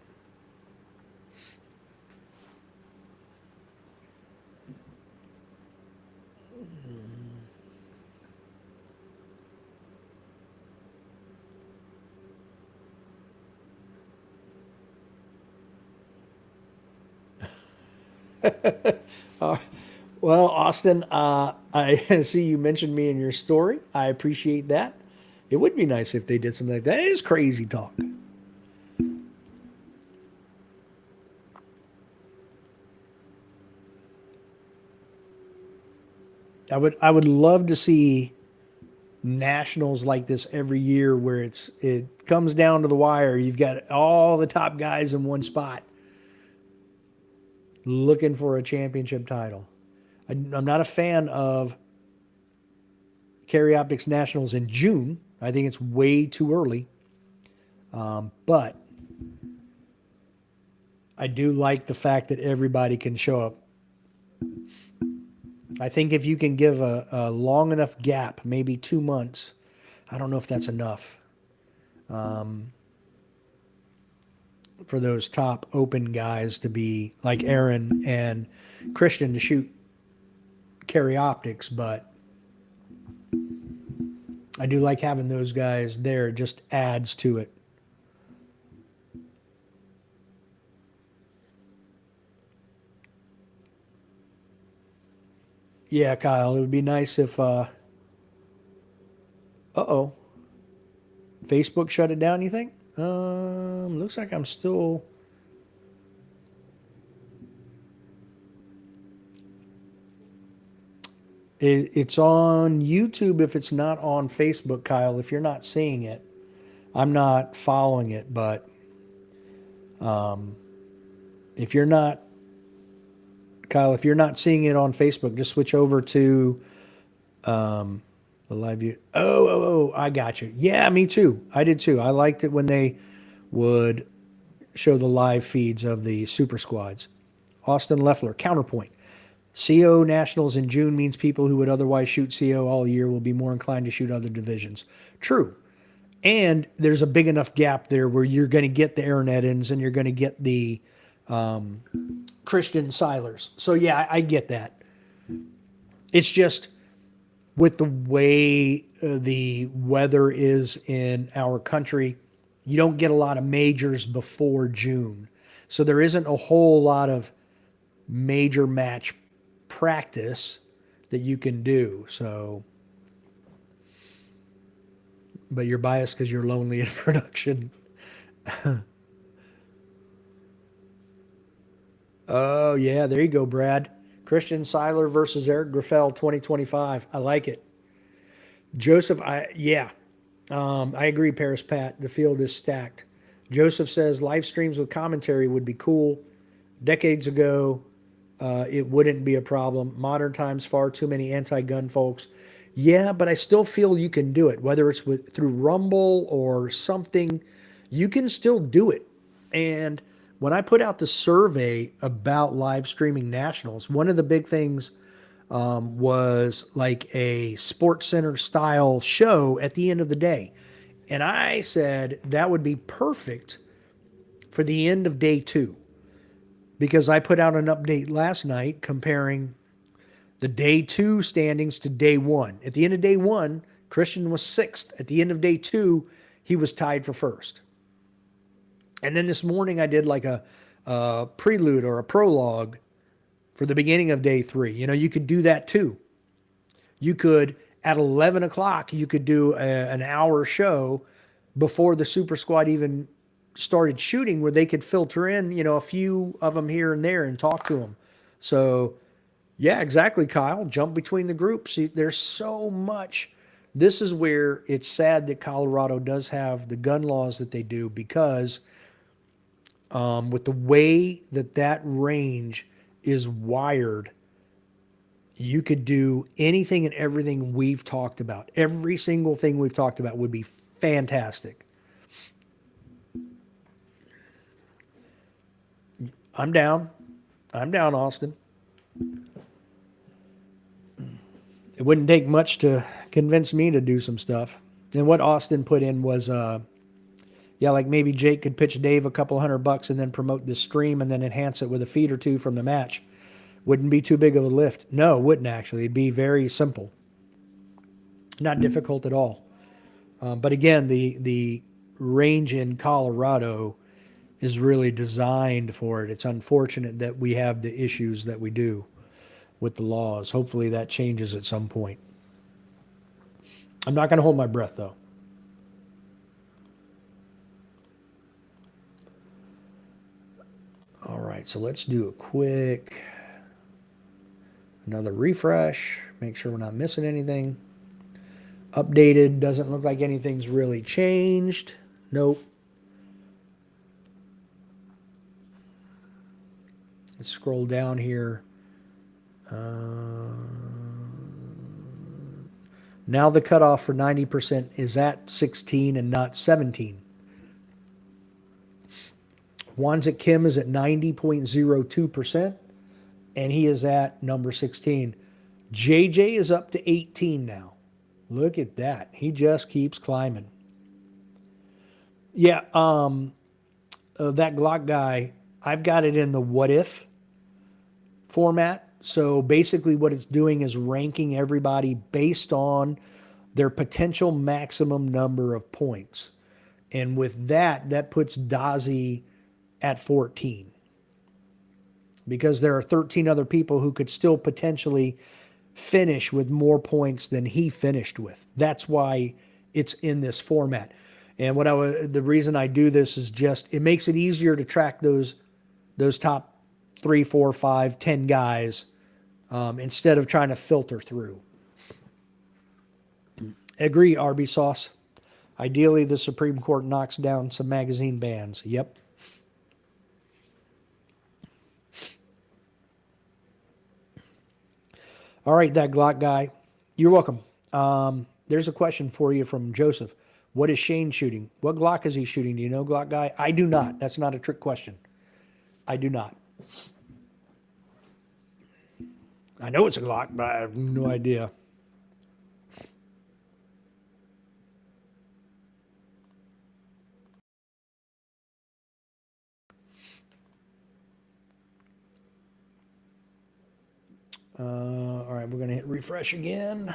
Well, Austin, I see you mentioned me in your story. I appreciate that. It would be nice if they did something like that. It is crazy talk. I would love to see nationals like this every year where it comes down to the wire. You've got all the top guys in one spot looking for a championship title. I'm not a fan of Carry Optics Nationals in June. I think it's way too early. But I do like the fact that everybody can show up. I think if you can give a long enough gap, maybe 2 months, I don't know if that's enough for those top open guys to be like Aaron and Christian to shoot carry optics, but I do like having those guys there. It just adds to it. Yeah, Kyle, it would be nice if uh-oh. Facebook shut it down, you think? Looks like I'm still. It's on YouTube if it's not on Facebook, Kyle. If you're not seeing it, I'm not following it, but if you're not, Kyle, if you're not seeing it on Facebook, just switch over to the live view. Oh, I got you. Yeah, me too. I did too. I liked it when they would show the live feeds of the super squads. Austin Leffler, counterpoint. CO Nationals in June means people who would otherwise shoot CO all year will be more inclined to shoot other divisions. True. And there's a big enough gap there where you're going to get the Aaron Edens and you're going to get the Christian Seilers. So, yeah, I get that. It's just with the way the weather is in our country, you don't get a lot of majors before June. So there isn't a whole lot of major match practice that you can do. So, but you're biased because you're lonely in production. Oh, yeah, there you go, Brad. Christian Seiler versus Eric Griffel 2025. I like it. Joseph, I agree, Paris Pat. The field is stacked. Joseph says live streams with commentary would be cool. Decades ago, it wouldn't be a problem. Modern times, far too many anti-gun folks. Yeah, but I still feel you can do it, whether it's through Rumble or something. You can still do it. And when I put out the survey about live streaming nationals, one of the big things was like a Sports Center style show at the end of the day. And I said that would be perfect for the end of day 2 because I put out an update last night comparing the day 2 standings to day 1. At the end of day 1, Christian was 6th. At the end of day 2, he was tied for 1st. And then this morning I did like a prelude or a prologue for the beginning of day 3. You know, you could do that too. You could, at 11 o'clock, you could do an hour show before the Super Squad even started shooting where they could filter in, you know, a few of them here and there and talk to them. So, yeah, exactly, Kyle. Jump between the groups. There's so much. This is where it's sad that Colorado does have the gun laws that they do because with the way that range is wired, you could do anything and everything we've talked about. Every single thing we've talked about would be fantastic. I'm down. Austin. It wouldn't take much to convince me to do some stuff. And what Austin put in was, like maybe Jake could pitch Dave a couple $100 and then promote the stream and then enhance it with a feed or two from the match. Wouldn't be too big of a lift. No, it wouldn't actually. It'd be very simple. Not difficult at all. But again, the range in Colorado is really designed for it. It's unfortunate that we have the issues that we do with the laws. Hopefully that changes at some point. I'm not going to hold my breath, though. All right, so let's do a quick another refresh, make sure we're not missing anything. Updated, doesn't look like anything's really changed. Nope. Let's scroll down here. Now the cutoff for 90% is at 16 and not 17. Wanzik Kim is at 90.02%, and he is at number 16. JJ is up to 18 now. Look at that. He just keeps climbing. Yeah, that Glock guy, I've got it in the what if format. So basically, what it's doing is ranking everybody based on their potential maximum number of points. And with that, that puts Dazi at 14 because there are 13 other people who could still potentially finish with more points than he finished with. That's why it's in this format. And the reason I do this is just it makes it easier to track those top 3, 4, 5, 10 guys instead of trying to filter through. Agree, RB Sauce. Ideally, the Supreme Court knocks down some magazine bans. Yep. All right, that Glock guy. You're welcome. There's a question for you from Joseph. What is Shane shooting? What Glock is he shooting? Do you know, Glock guy? I do not. That's not a trick question. I do not. I know it's a Glock, but I have no idea. All right, we're going to hit refresh again.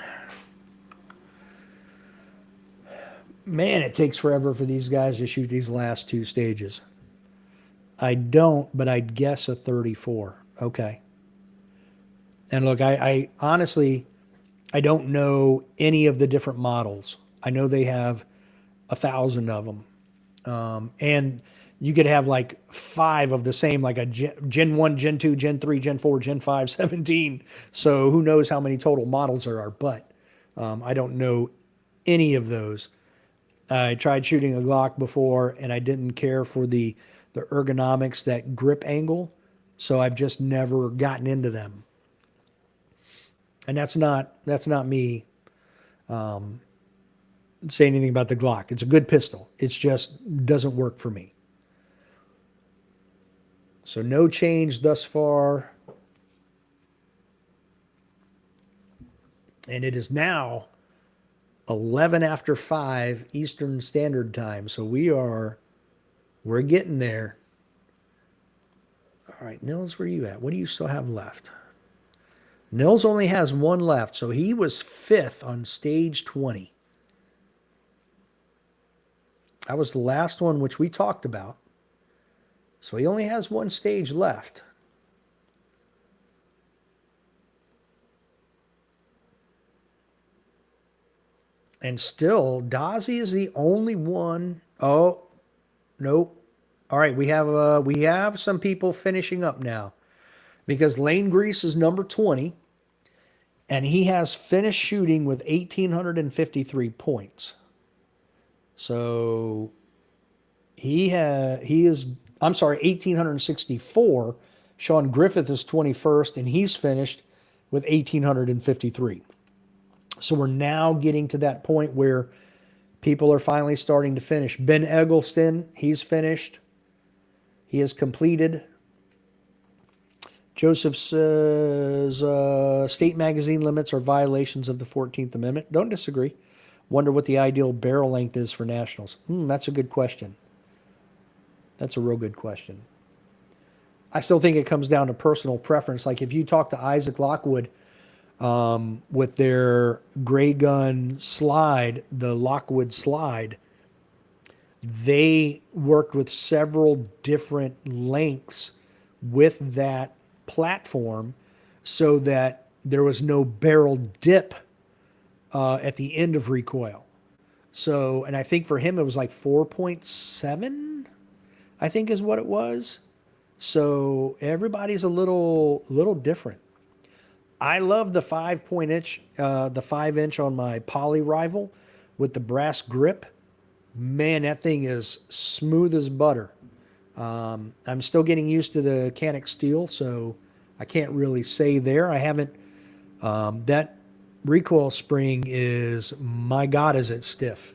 Man, it takes forever for these guys to shoot these last two stages. I don't, but I'd guess a 34. Okay. And look, I honestly, I don't know any of the different models. I know they have 1,000 of them. And you could have like 5 of the same, like a Gen 1, Gen 2, Gen 3, Gen 4, Gen 5, 17. So who knows how many total models there are, but I don't know any of those. I tried shooting a Glock before and I didn't care for the ergonomics, that grip angle. So I've just never gotten into them. And that's not me saying anything about the Glock. It's a good pistol. It's just doesn't work for me. So no change thus far. And it is now 11 after 5 Eastern Standard Time. So we're getting there. All right, Nils, where are you at? What do you still have left? Nils only has one left, so he was 5th on stage 20. That was the last one, which we talked about. So he only has one stage left. And still, Dazi is the only one. Oh, nope. All right, we have some people finishing up now. Because Lane Grease is number 20, and he has finished shooting with 1,853 points. So he is, I'm sorry, 1,864. Sean Griffith is 21st, and he's finished with 1,853. So we're now getting to that point where people are finally starting to finish. Ben Eggleston, he's finished. He has completed. Joseph says, state magazine limits are violations of the 14th Amendment. Don't disagree. Wonder what the ideal barrel length is for nationals. That's a good question. That's a real good question. I still think it comes down to personal preference. Like if you talk to Isaac Lockwood with their gray gun slide, the Lockwood slide, they worked with several different lengths with that platform so that there was no barrel dip at the end of recoil. So, and I think for him it was like 4.7, I think is what it was. So everybody's a little different. I love the 5-inch, the 5-inch on my Poly Rival with the brass grip. Man, that thing is smooth as butter. I'm still getting used to the Canik steel, so I can't really say there. I haven't. That recoil spring is, my God, is it stiff.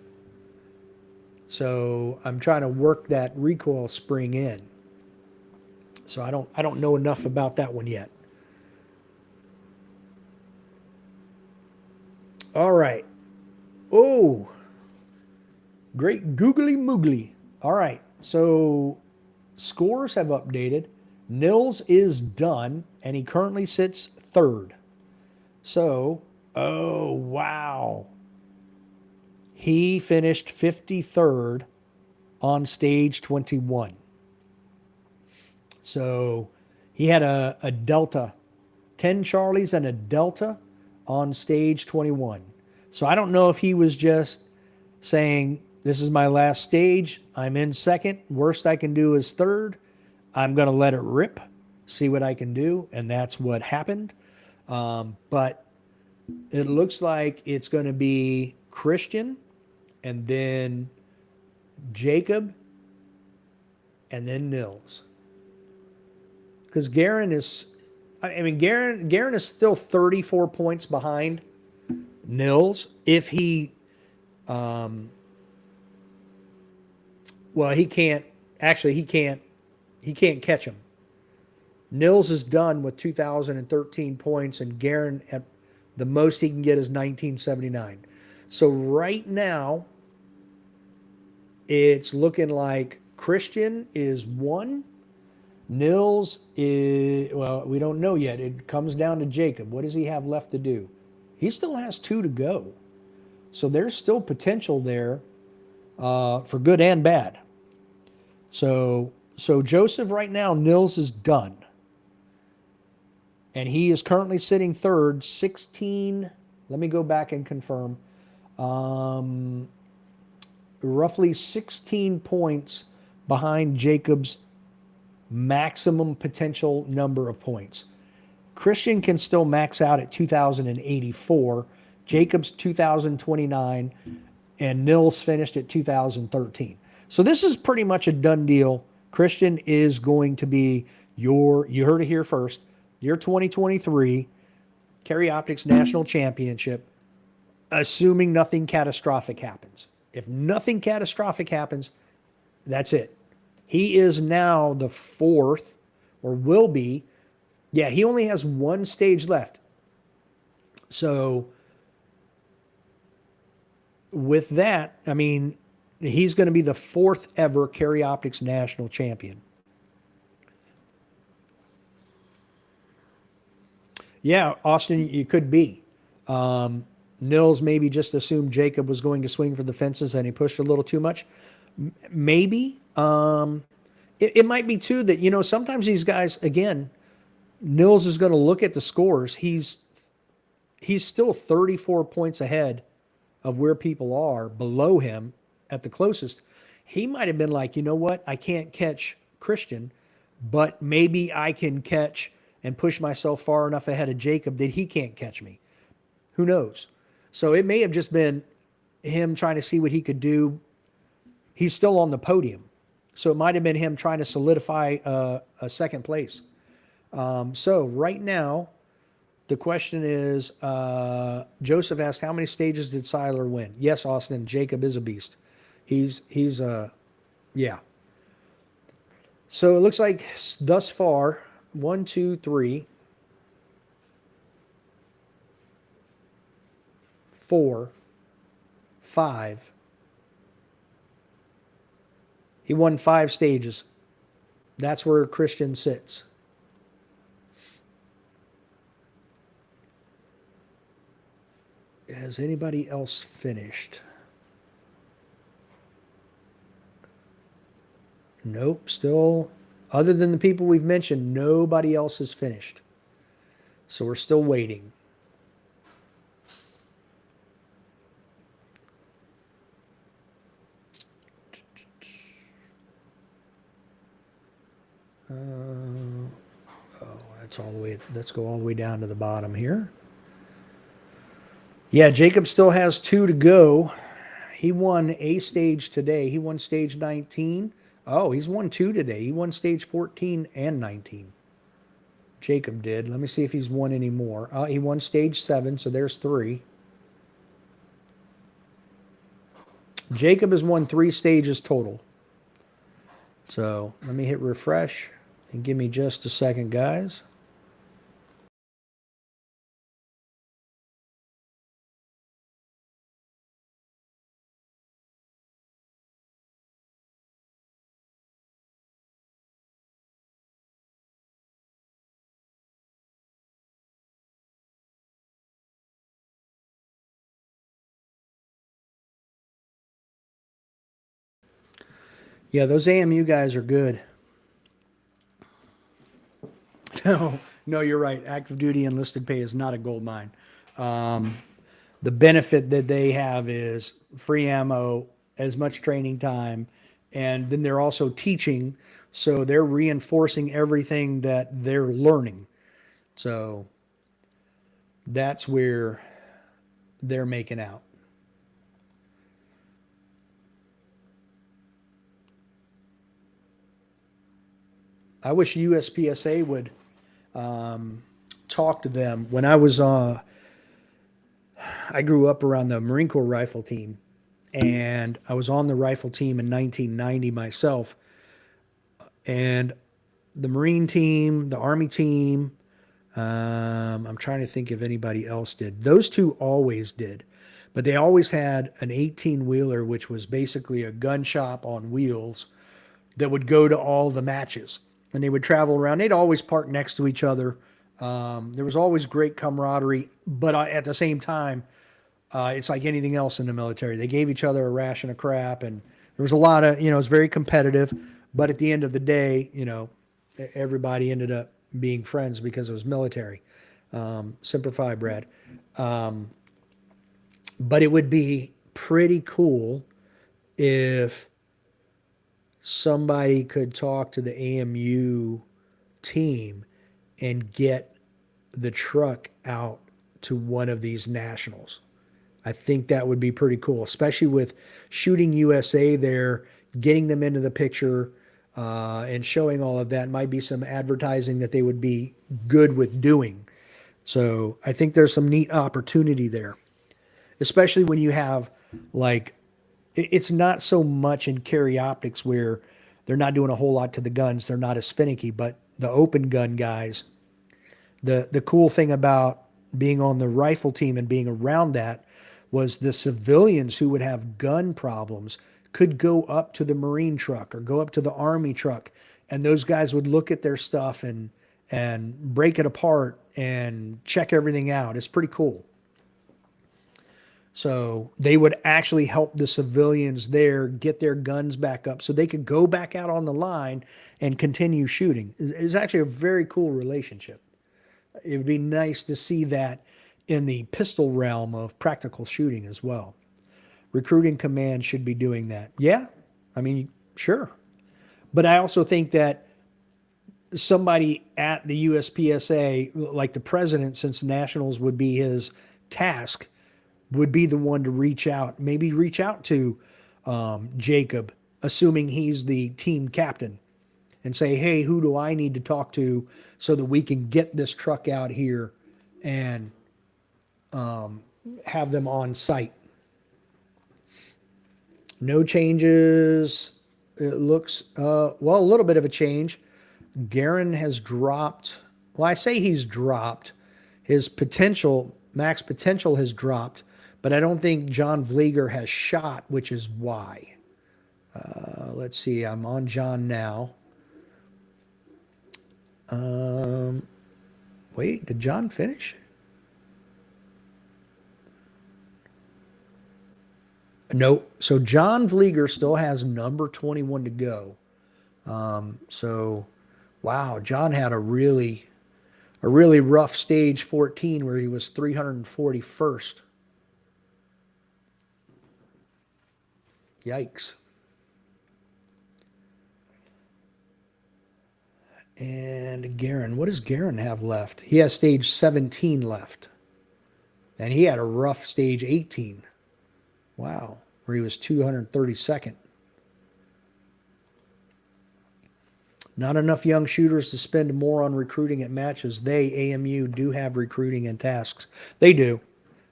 So I'm trying to work that recoil spring in. So I don't know enough about that one yet. All right. Oh, great googly moogly. All right. So scores have updated. Nils is done. and he currently sits third. So, oh, wow. He finished 53rd on stage 21. So he had a delta, 10 Charlies and a delta on stage 21. So I don't know if he was just saying, this is my last stage. I'm in second. Worst I can do is third. I'm going to let it rip, see what I can do. And that's what happened. But it looks like it's going to be Christian and then Jacob and then Nils. Because Garin is, I mean, Garin is still 34 points behind Nils. If he, well, he can't, actually, he can't catch him. Nils is done with 2013 points, and Garin at the most he can get is 1979. So right now, it's looking like Christian is one. Nils is, well, we don't know yet. It comes down to Jacob. What does he have left to do? He still has two to go. So there's still potential there for good and bad. So Joseph right now, Nils is done. And he is currently sitting third, 16. Let me go back and confirm. Roughly 16 points behind Jacob's maximum potential number of points. Christian can still max out at 2,084. Jacob's 2,029. And Nils finished at 2013. So this is pretty much a done deal. Christian is going to be you heard it here first, your 2023 Carry Optics National Championship, assuming nothing catastrophic happens. If nothing catastrophic happens, that's it. He is now the fourth, or will be. Yeah, he only has one stage left. So with that, I mean, he's going to be the fourth ever Carry Optics National Champion. Yeah, Austin, you could be. Nils maybe just assumed Jacob was going to swing for the fences and he pushed a little too much. Maybe. It might be too that, sometimes these guys, again, Nils is going to look at the scores. He's still 34 points ahead of where people are below him at the closest. He might have been like, you know what? I can't catch Christian, but maybe I can catch and push myself far enough ahead of Jacob that he can't catch me. Who knows? So it may have just been him trying to see what he could do. He's still on the podium. So it might have been him trying to solidify a second place. So right now, the question is, Joseph asked, how many stages did Seiler win? Yes, Austin, Jacob is a beast. He's yeah. So it looks like thus far, 1, 2, 3, 4, 5. He won 5 stages. That's where Christian sits. Has anybody else finished? Nope. Still, other than the people we've mentioned, nobody else has finished. So we're still waiting. That's all the way. Let's go all the way down to the bottom here. Yeah, Jacob still has 2 to go. He won a stage today. He won stage 19. Oh, he's won 2 today. He won stage 14 and 19. Jacob did. Let me see if he's won any more. He won stage 7, so there's 3. Jacob has won 3 stages total. So let me hit refresh and give me just a second, guys. Yeah, those AMU guys are good. No, no, you're right. Active duty enlisted pay is not a gold mine. The benefit that they have is free ammo, as much training time, and then they're also teaching, so they're reinforcing everything that they're learning. So that's where they're making out. I wish USPSA would talk to them. When I grew up around the Marine Corps rifle team, and I was on the rifle team in 1990 myself. And the Marine team, the Army team, I'm trying to think if anybody else did. Those two always did, but they always had an 18 wheeler, which was basically a gun shop on wheels that would go to all the matches. And they would travel around. They'd always park next to each other. There was always great camaraderie, but at the same time, it's like anything else in the military. They gave each other a ration of crap, and there was a lot of, it was very competitive. But at the end of the day, everybody ended up being friends because it was military. Semper Fi, Brad. But it would be pretty cool if somebody could talk to the AMU team and get the truck out to one of these nationals. I think that would be pretty cool, especially with Shooting USA there, getting them into the picture and showing all of that. Might be some advertising that they would be good with doing. So I think there's some neat opportunity there, especially when you have like, it's not so much in carry optics where they're not doing a whole lot to the guns. They're not as finicky, but the open gun guys, the cool thing about being on the rifle team and being around that was the civilians who would have gun problems could go up to the Marine truck or go up to the Army truck, and those guys would look at their stuff and break it apart and check everything out. It's pretty cool. So they would actually help the civilians there get their guns back up so they could go back out on the line and continue shooting. It's actually a very cool relationship. It would be nice to see that in the pistol realm of practical shooting as well. Recruiting command should be doing that. Yeah, I mean, sure. But I also think that somebody at the USPSA, like the president, since nationals would be his task, would be the one to reach out, maybe reach out to Jacob, assuming he's the team captain, and say, hey, who do I need to talk to so that we can get this truck out here and have them on site. No changes. It looks, a little bit of a change. Garin has dropped. Well, I say he's dropped. His potential, max potential has dropped, but I don't think John Vlieger has shot, which is why. Let's see. I'm on John now. Wait, did John finish? Nope. So John Vlieger still has number 21 to go. So, wow, John had a really rough stage 14 where he was 341st. Yikes. And Garin, what does Garin have left? He has stage 17 left. And he had a rough stage 18. Wow, where he was 232nd. Not enough young shooters to spend more on recruiting at matches. They, AMU, do have recruiting and tasks. They do.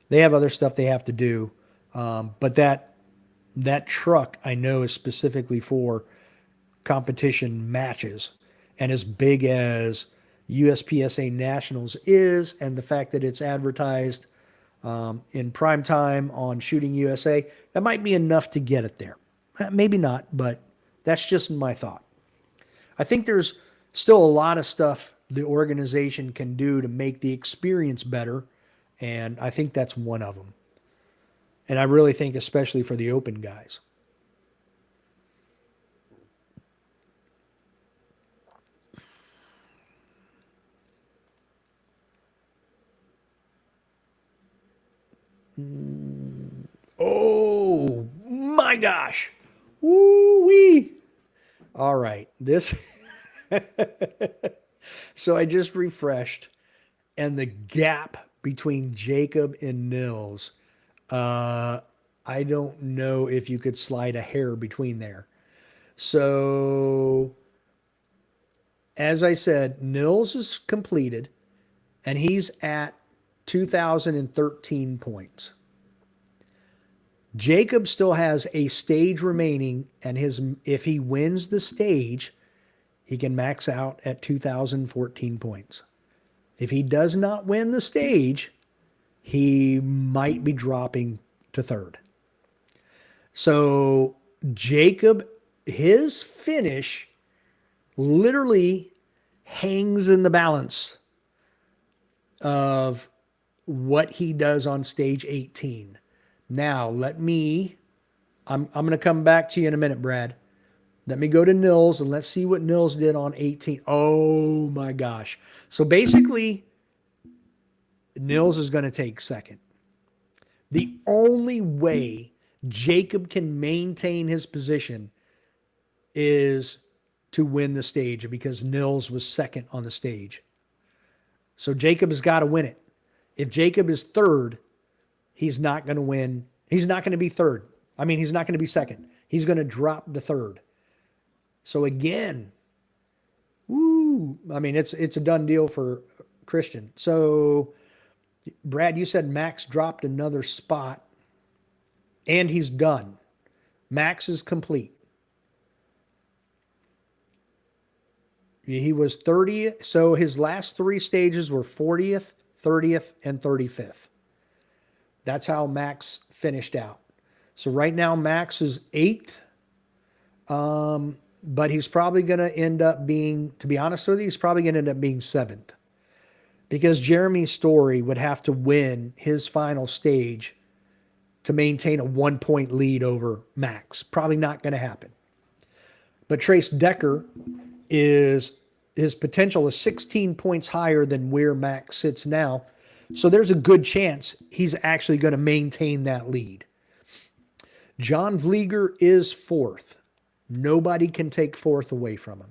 They have other stuff they have to do. But that truck, I know, is specifically for competition matches. And as big as USPSA Nationals is, and the fact that it's advertised in prime time on Shooting USA, that might be enough to get it there. Maybe not, but that's just my thought. I think there's still a lot of stuff the organization can do to make the experience better, and I think that's one of them. And I really think especially for the open guys. Oh my gosh. Woo wee. All right. This. So I just refreshed, and the gap between Jacob and Nils, uh, I don't know if you could slide a hair between there. So, as I said, Nils is completed, and he's at 2,013 points. Jacob still has a stage remaining, and his if he wins the stage, he can max out at 2,014 points. If he does not win the stage, he might be dropping to third. So Jacob, his finish literally hangs in the balance of what he does on stage 18. Now, I'm going to come back to you in a minute, Brad. Let me go to Nils and let's see what Nils did on 18. Oh my gosh. So basically, Nils is going to take second. The only way Jacob can maintain his position is to win the stage because Nils was second on the stage. So Jacob has got to win it. If Jacob is third, he's not going to win. He's not going to be third. I mean, he's not going to be second. He's going to drop to third. So again, woo, I mean, it's a done deal for Christian. So Brad, you said Max dropped another spot and he's done. Max is complete. He was 30th. So his last three stages were 40th, 30th, and 35th. That's how Max finished out. So right now, Max is 8th. But he's probably going to end up being, to be honest with you, he's probably going to end up being 7th. Because Jeremy Story would have to win his final stage to maintain a 1-point lead over Max. Probably not going to happen. But Trace Decker his potential is 16 points higher than where Max sits now. So there's a good chance he's actually going to maintain that lead. John Vlieger is 4th. Nobody can take 4th away from him.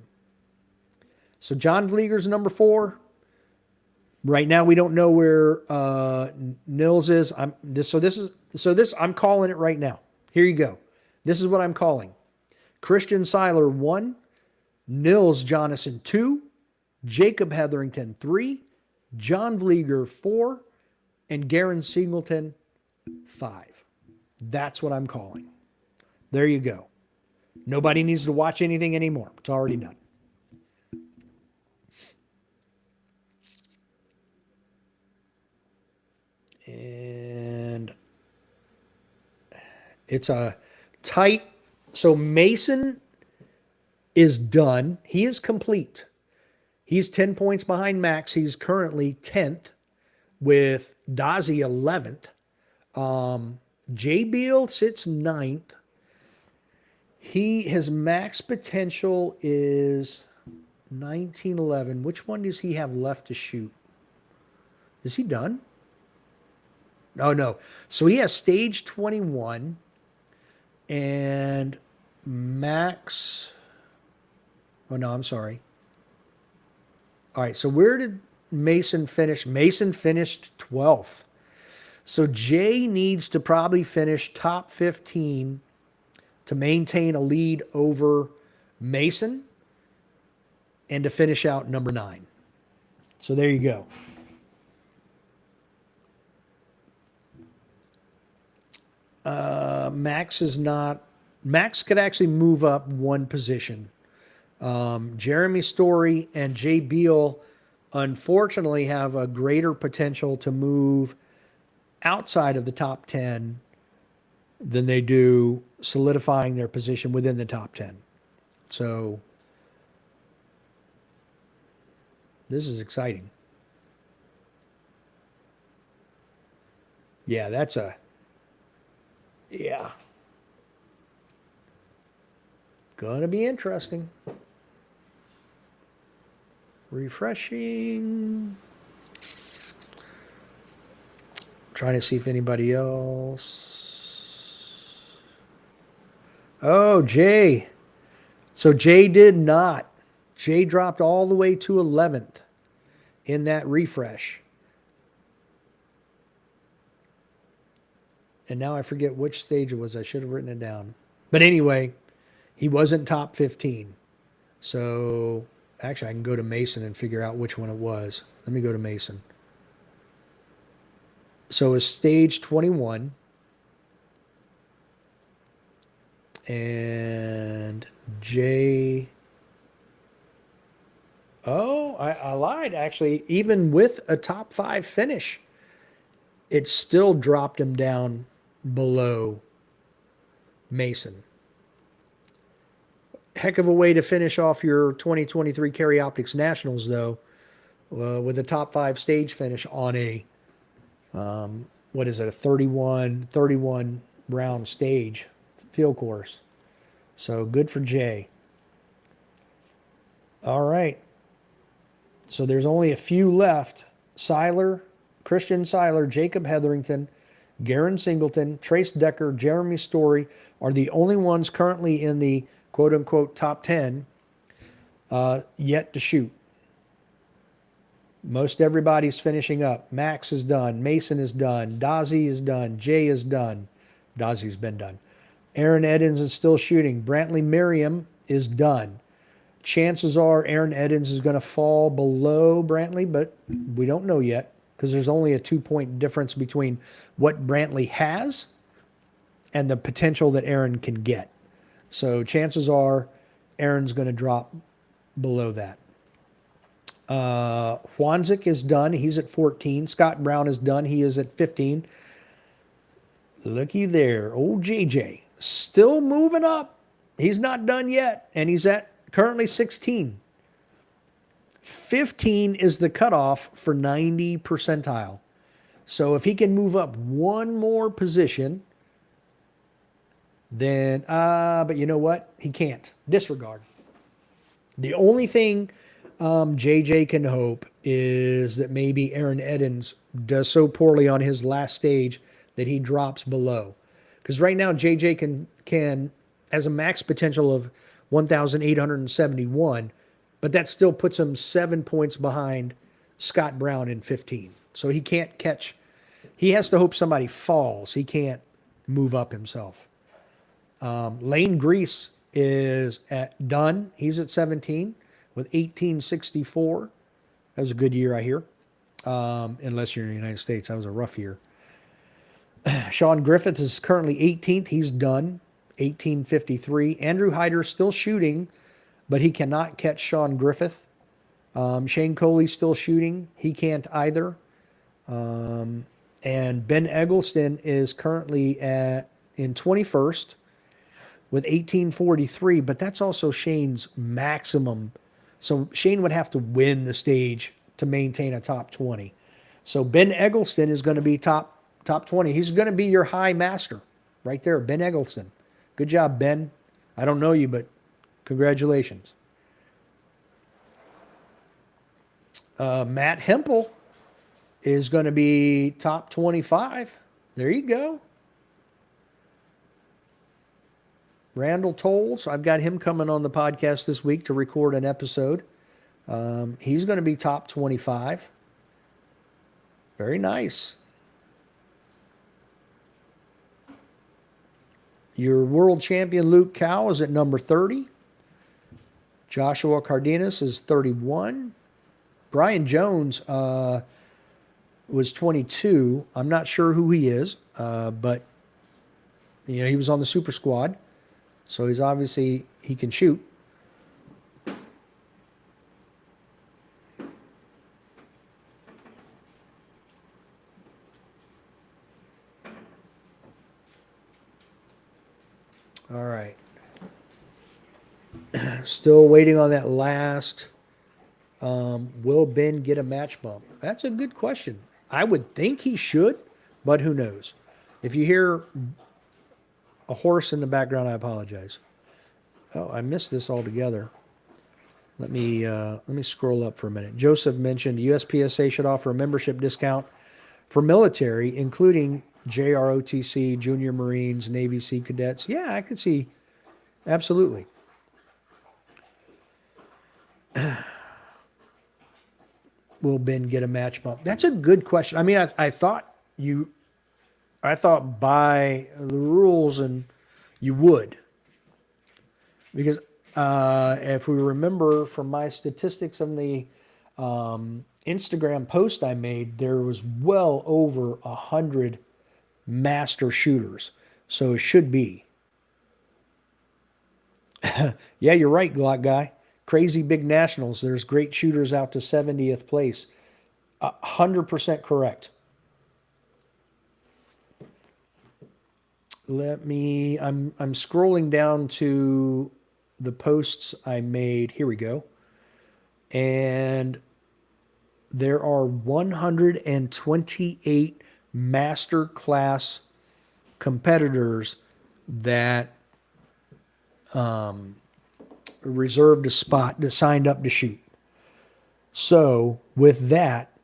So John Vlieger's number 4. Right now, we don't know where Nils is. I'm calling it right now. Here you go. This is what I'm calling. Christian Seiler 1, Nils Jonassen 2, Jacob Hetherington 3, John Vlieger 4, and Garen Singleton 5. That's what I'm calling. There you go. Nobody needs to watch anything anymore. It's already done. And it's a tight. So Mason is done. He is complete. He's 10 points behind Max. He's currently 10th with Dazi 11th. Jay Beal sits 9th. His max potential is 1911. Which one does he have left to shoot? Is he done? Oh, no. So he has stage 21 and max. Oh, no, I'm sorry. All right. So where did Mason finish? Mason finished 12th. So Jay needs to probably finish top 15 to maintain a lead over Mason and to finish out number 9. So there you go. Max could actually move up one position. Jeremy Story and Jay Beal, unfortunately, have a greater potential to move outside of the top 10 than they do solidifying their position within the top 10. So this is exciting. Yeah, yeah. Gonna be interesting. Refreshing. Trying to see if anybody else. Oh, Jay. So Jay did not. Jay dropped all the way to 11th in that refresh. And now I forget which stage it was. I should have written it down. But anyway, he wasn't top 15. So actually, I can go to Mason and figure out which one it was. Let me go to Mason. So it's stage 21. And Jay. Oh, I lied. Actually, even with a top 5 finish, it still dropped him down below Mason. Heck of a way to finish off your 2023 Carry Optics Nationals, though, with a top 5 stage finish on a, what is it, a 31 round stage field course. So good for Jay. All right. So there's only a few left. Seiler, Christian Seiler, Jacob Hetherington, Garen Singleton, Trace Decker, Jeremy Story are the only ones currently in the quote-unquote top 10 yet to shoot. Most everybody's finishing up. Max is done. Mason is done. Dozzy is done. Jay is done. Dozzy's been done. Aaron Edens is still shooting. Brantley Merriam is done. Chances are Aaron Edens is going to fall below Brantley, but we don't know yet because there's only a 2-point difference between what Brantley has and the potential that Aaron can get. So chances are Aaron's going to drop below that. Juanzik is done. He's at 14. Scott Brown is done. He is at 15. Looky there. Old JJ. Still moving up. He's not done yet. And he's at currently 16. 15 is the cutoff for 90 percentile. So if he can move up one more position, then, but you know what? He can't. Disregard. The only thing JJ can hope is that maybe Aaron Edens does so poorly on his last stage that he drops below. Because right now JJ can has a max potential of 1,871, but that still puts him 7 points behind Scott Brown in 15. So he can't catch. He has to hope somebody falls. He can't move up himself. Lane Grease is done. He's at 17 with 1864. That was a good year, I hear. Unless you're in the United States. That was a rough year. Sean Griffith is currently 18th. He's done. 1853. Andrew Hyder still shooting, but he cannot catch Sean Griffith. Shane Coley's still shooting. He can't either. And Ben Eggleston is currently in 21st with 1843, but that's also Shane's maximum. So Shane would have to win the stage to maintain a top 20. So Ben Eggleston is going to be top 20. He's going to be your high master right there, Ben Eggleston. Good job, Ben. I don't know you, but congratulations. Matt Hempel is going to be top 25. There you go. Randall Tolles, I've got him coming on the podcast this week to record an episode. He's going to be top 25. Very nice. Your world champion Luke Cow is at number 30. Joshua Cardenas is 31. Brian Jones was 22. I'm not sure who he is, but he was on the super squad. So he's obviously, he can shoot. All right. Still waiting on that last. Will Ben get a match bump? That's a good question. I would think he should, but who knows? If you hear a horse in the background, I apologize. Oh, I missed this altogether. Let me scroll up for a minute. Joseph mentioned USPSA should offer a membership discount for military, including JROTC, Junior Marines, Navy Sea Cadets. Yeah, I could see. Absolutely. Will Ben get a match bump? That's a good question. I mean, I thought by the rules and you would, because if we remember from my statistics on the Instagram post I made, there was well over 100 master shooters. So it should be. Yeah, you're right, Glock guy. Crazy big nationals. There's great shooters out to 70th place. 100% correct. I'm scrolling down to the posts I made. Here we go. And there are 128 master class competitors that reserved a spot, that signed up to shoot. So with that,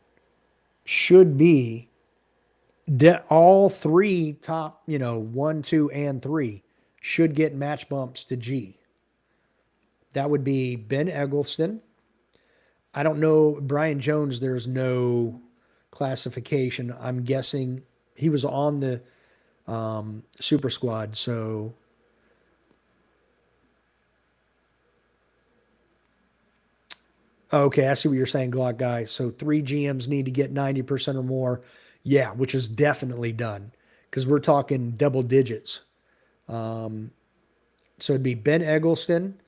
should be all three top, 1, 2, and 3 should get match bumps to G. That would be Ben Eggleston. I don't know, Brian Jones, there's no classification. I'm guessing he was on the super squad, so okay, I see what you're saying, Glock guy. So 3 GMs need to get 90% or more. Yeah, which is definitely done because we're talking double digits. So it'd be Ben Eggleston,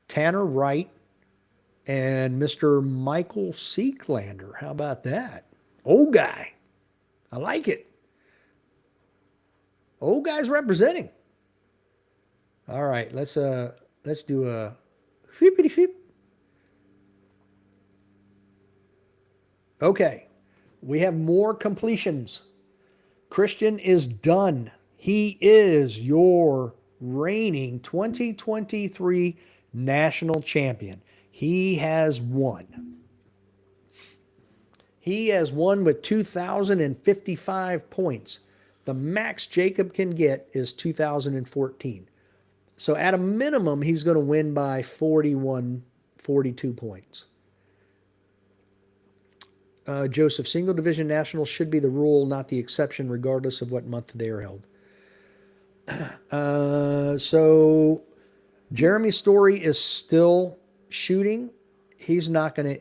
Tanner Wright, and Mr. Michael Seeklander. How about that? Old guy. I like it. Old guys representing. All right, let's do a flippity flip. Okay, we have more completions. Christian is done. He is your reigning 2023 national champion. He has won. He has won with 2,055 points. The max Jacob can get is 2,014. So at a minimum, he's going to win by 41, 42 points. Joseph, single division nationals should be the rule, not the exception, regardless of what month they are held. So Jeremy Story is still shooting. He's not gonna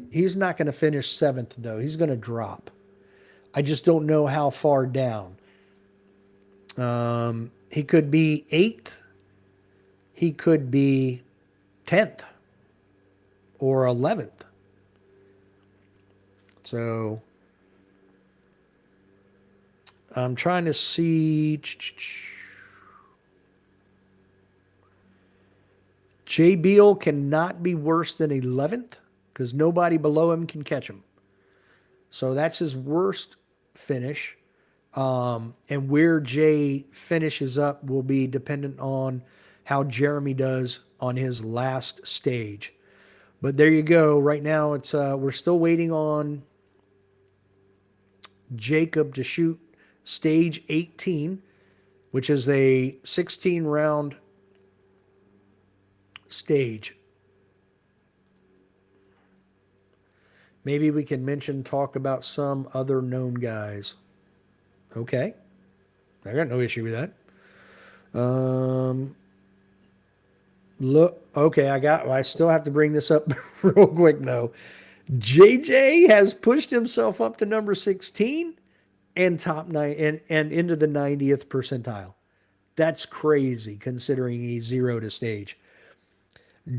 finish 7th though. He's gonna drop. I just don't know how far down. He could be 8th. He could be 10th or 11th. So I'm trying to see. Jay Beal cannot be worse than 11th because nobody below him can catch him. So that's his worst finish. And where Jay finishes up will be dependent on how Jeremy does on his last stage. But there you go. Right now, it's we're still waiting on Jacob to shoot stage 18, which is a 16-round stage. Maybe we can talk about some other known guys. Okay. I got no issue with that. Look, okay, I still have to bring this up real quick though. JJ has pushed himself up to number 16 and top 9 and into the 90th percentile. That's crazy considering he's 0 to stage.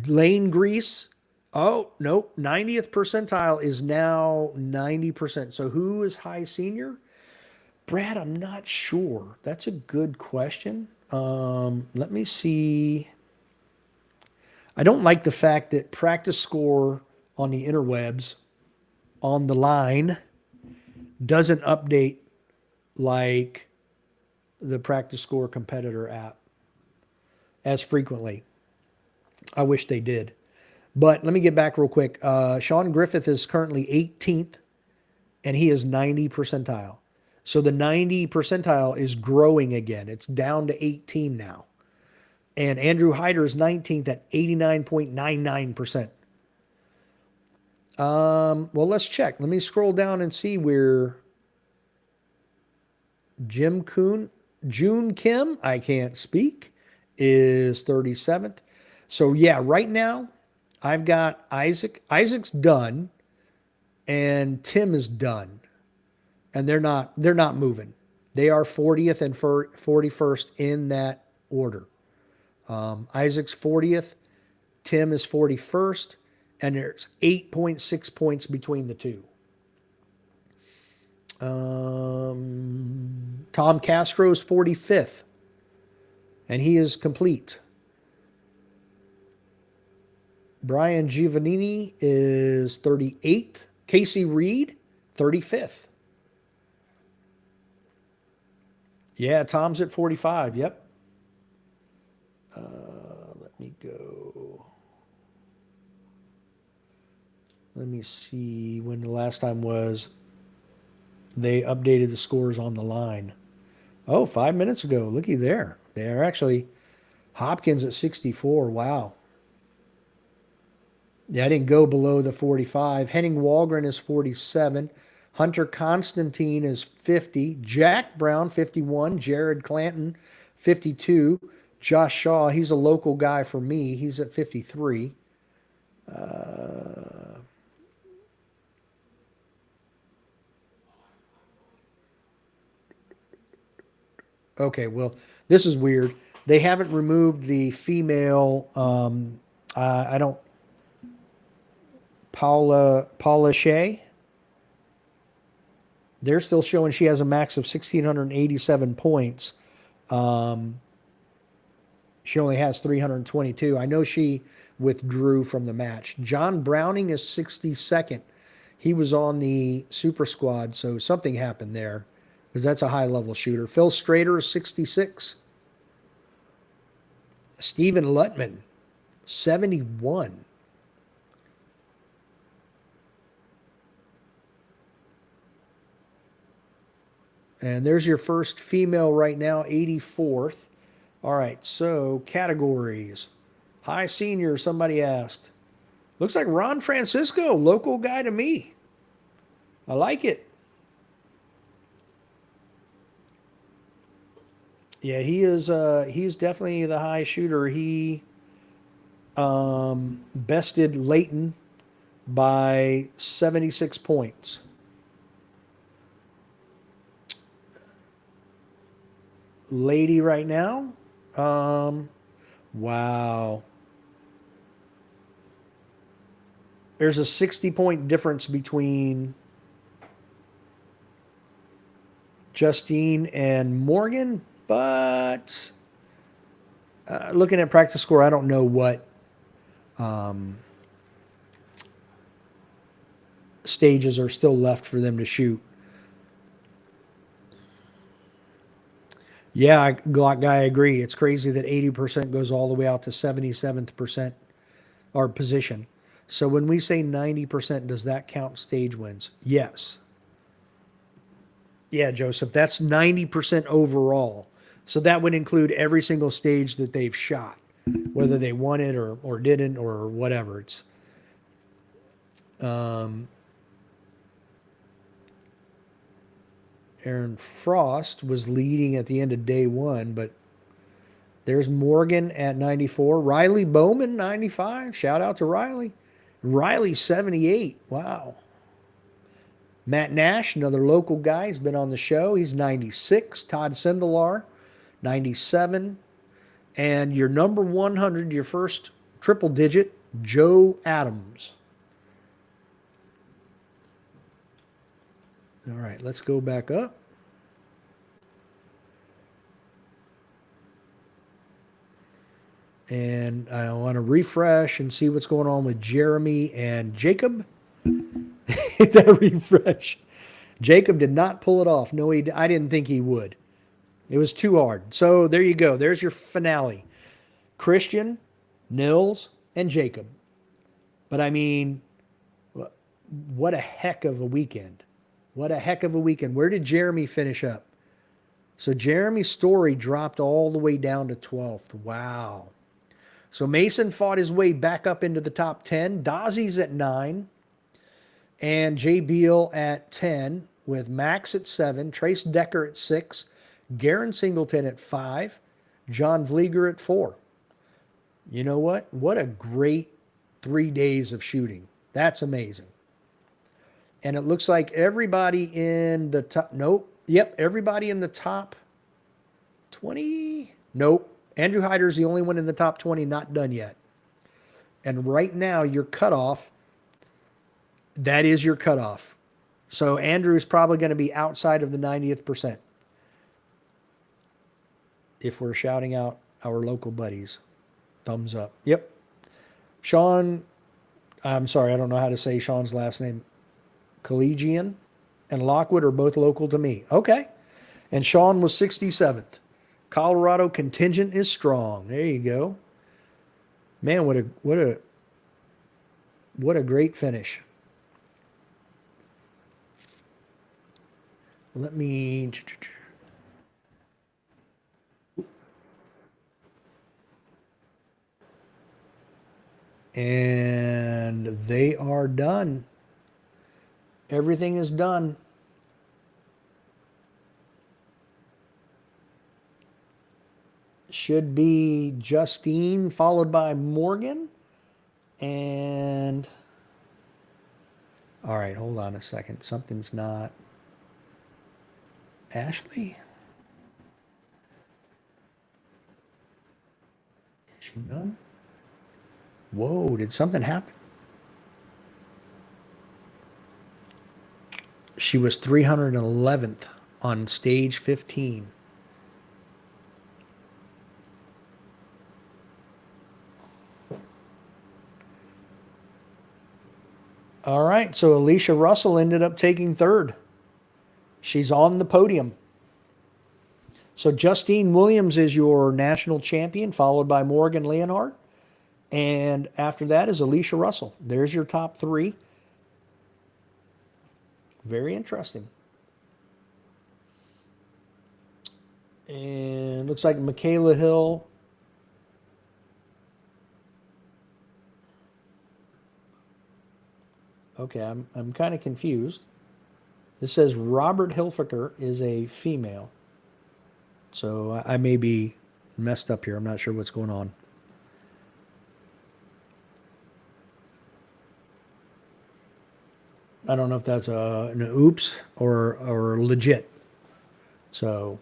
Lane Grease, oh, nope, 90th percentile is now 90%. So who is high senior? Brad, I'm not sure. That's a good question. Let me see. I don't like the fact that practice score on the interwebs on the line doesn't update like the practice score competitor app as frequently. I wish they did. But let me get back real quick. Sean Griffith is currently 18th, and he is 90 percentile. So the 90 percentile is growing again. It's down to 18 now. And Andrew Hyder is 19th at 89.99%. Well, let's check. Let me scroll down and see where June Kim, I can't speak, is 37th. So yeah, right now I've got Isaac. Isaac's done and Tim is done. And they're not moving. They are 40th and 41st in that order. Isaac's 40th, Tim is 41st, and there's 8.6 points between the two. Tom Castro's 45th, and he is complete. Brian Giovannini is 38th. Casey Reed, 35th. Yeah, Tom's at 45. Yep. Let me go. Let me see when the last time was they updated the scores on the line. Oh, 5 minutes ago. Looky there. They're actually Hopkins at 64. Wow. Yeah, I didn't go below the 45. Henning Wahlgren is 47. Hunter Constantine is 50. Jack Brown, 51. Jared Clanton, 52. Josh Shaw, he's a local guy for me. He's at 53. Okay, well, this is weird. They haven't removed the female. I don't. Paula Shea. They're still showing she has a max of 1,687 points. She only has 322. I know she withdrew from the match. John Browning is 62nd. He was on the super squad, so something happened there because that's a high-level shooter. Phil Strader is 66. Stephen Lutman, 71. And there's your first female right now, 84th. All right, so categories. High senior, somebody asked. Looks like Ron Francisco, local guy to me. I like it. Yeah, he's definitely the high shooter. He bested Leighton by 76 points. Lady right now. Wow. There's a 60-point difference between Justine and Morgan, but looking at practice score, I don't know what stages are still left for them to shoot. Yeah, Glock guy, I agree. It's crazy that 80% goes all the way out to 77th percent or position. So when we say 90%, does that count stage wins? Yes. Yeah, Joseph, that's 90% overall. So that would include every single stage that they've shot, whether they won it or didn't or whatever. It's Aaron Frost was leading at the end of day one, but there's Morgan at 94. Riley Bowman, 95. Shout out to Riley. Riley, 78. Wow. Matt Nash, another local guy, he's been on the show. He's 96. Todd Sindelar, 97. And your number 100, your first triple digit, Joe Adams. All right, let's go back up. And I want to refresh and see what's going on with Jeremy and Jacob. That refresh. Jacob did not pull it off. No, I didn't think he would. It was too hard. So there you go. There's your finale. Christian, Nils, and Jacob. But I mean, what a heck of a weekend. What a heck of a weekend. Where did Jeremy finish up? So Jeremy Story dropped all the way down to 12th. Wow. So Mason fought his way back up into the top 10. Dozzy's at 9. And Jay Beal at 10. With Max at 7. Trace Decker at 6. Garen Singleton at 5. John Vlieger at 4. You know what? What a great 3 days of shooting. That's amazing. And it looks like everybody in the top, nope. Yep, everybody in the top 20. Nope. Andrew Hyder's the only one in the top 20 not done yet. And right now, your cutoff, that is your cutoff. So Andrew's probably going to be outside of the 90th percent. If we're shouting out our local buddies. Thumbs up. Yep. Sean, I'm sorry, I don't know how to say Sean's last name. Collegian and Lockwood are both local to me. Okay. And Sean was 67th. Colorado contingent is strong. There you go. Man, what a great finish. Let me and they are done. Everything is done. Should be Justine followed by Morgan. And all right, hold on a second. Something's not. Ashley? Is she done? Whoa, did something happen? She was 311th on stage 15. All right, so Alicia Russell ended up taking third. She's on the podium. So Justine Williams is your national champion, followed by Morgan Leonhardt. And after that is Alicia Russell. There's your top 3. Very interesting. And looks like Michaela Hill. Okay, I'm kind of confused. This says Robert Hilfiger is a female. So I may be messed up here. I'm not sure what's going on. I don't know if that's an oops or legit. So,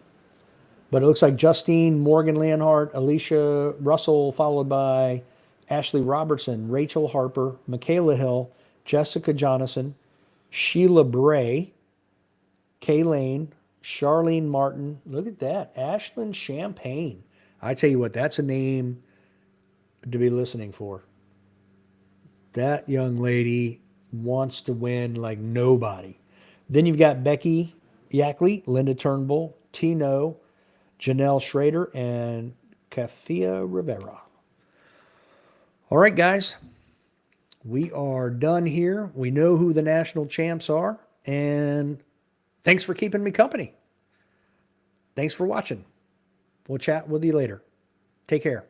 but it looks like Justine, Morgan Leonhardt, Alicia Russell, followed by Ashley Robertson, Rachel Harper, Michaela Hill, Jessica Jonathan, Sheila Bray, Kay Lane, Charlene Martin. Look at that. Ashlyn Champagne. I tell you what, that's a name to be listening for. That young lady wants to win like nobody. Then you've got Becky Yackley, Linda Turnbull, Tino, Janelle Schrader, and Kathia Rivera. All right, guys. We are done here. We know who the national champs are. And thanks for keeping me company. Thanks for watching. We'll chat with you later. Take care.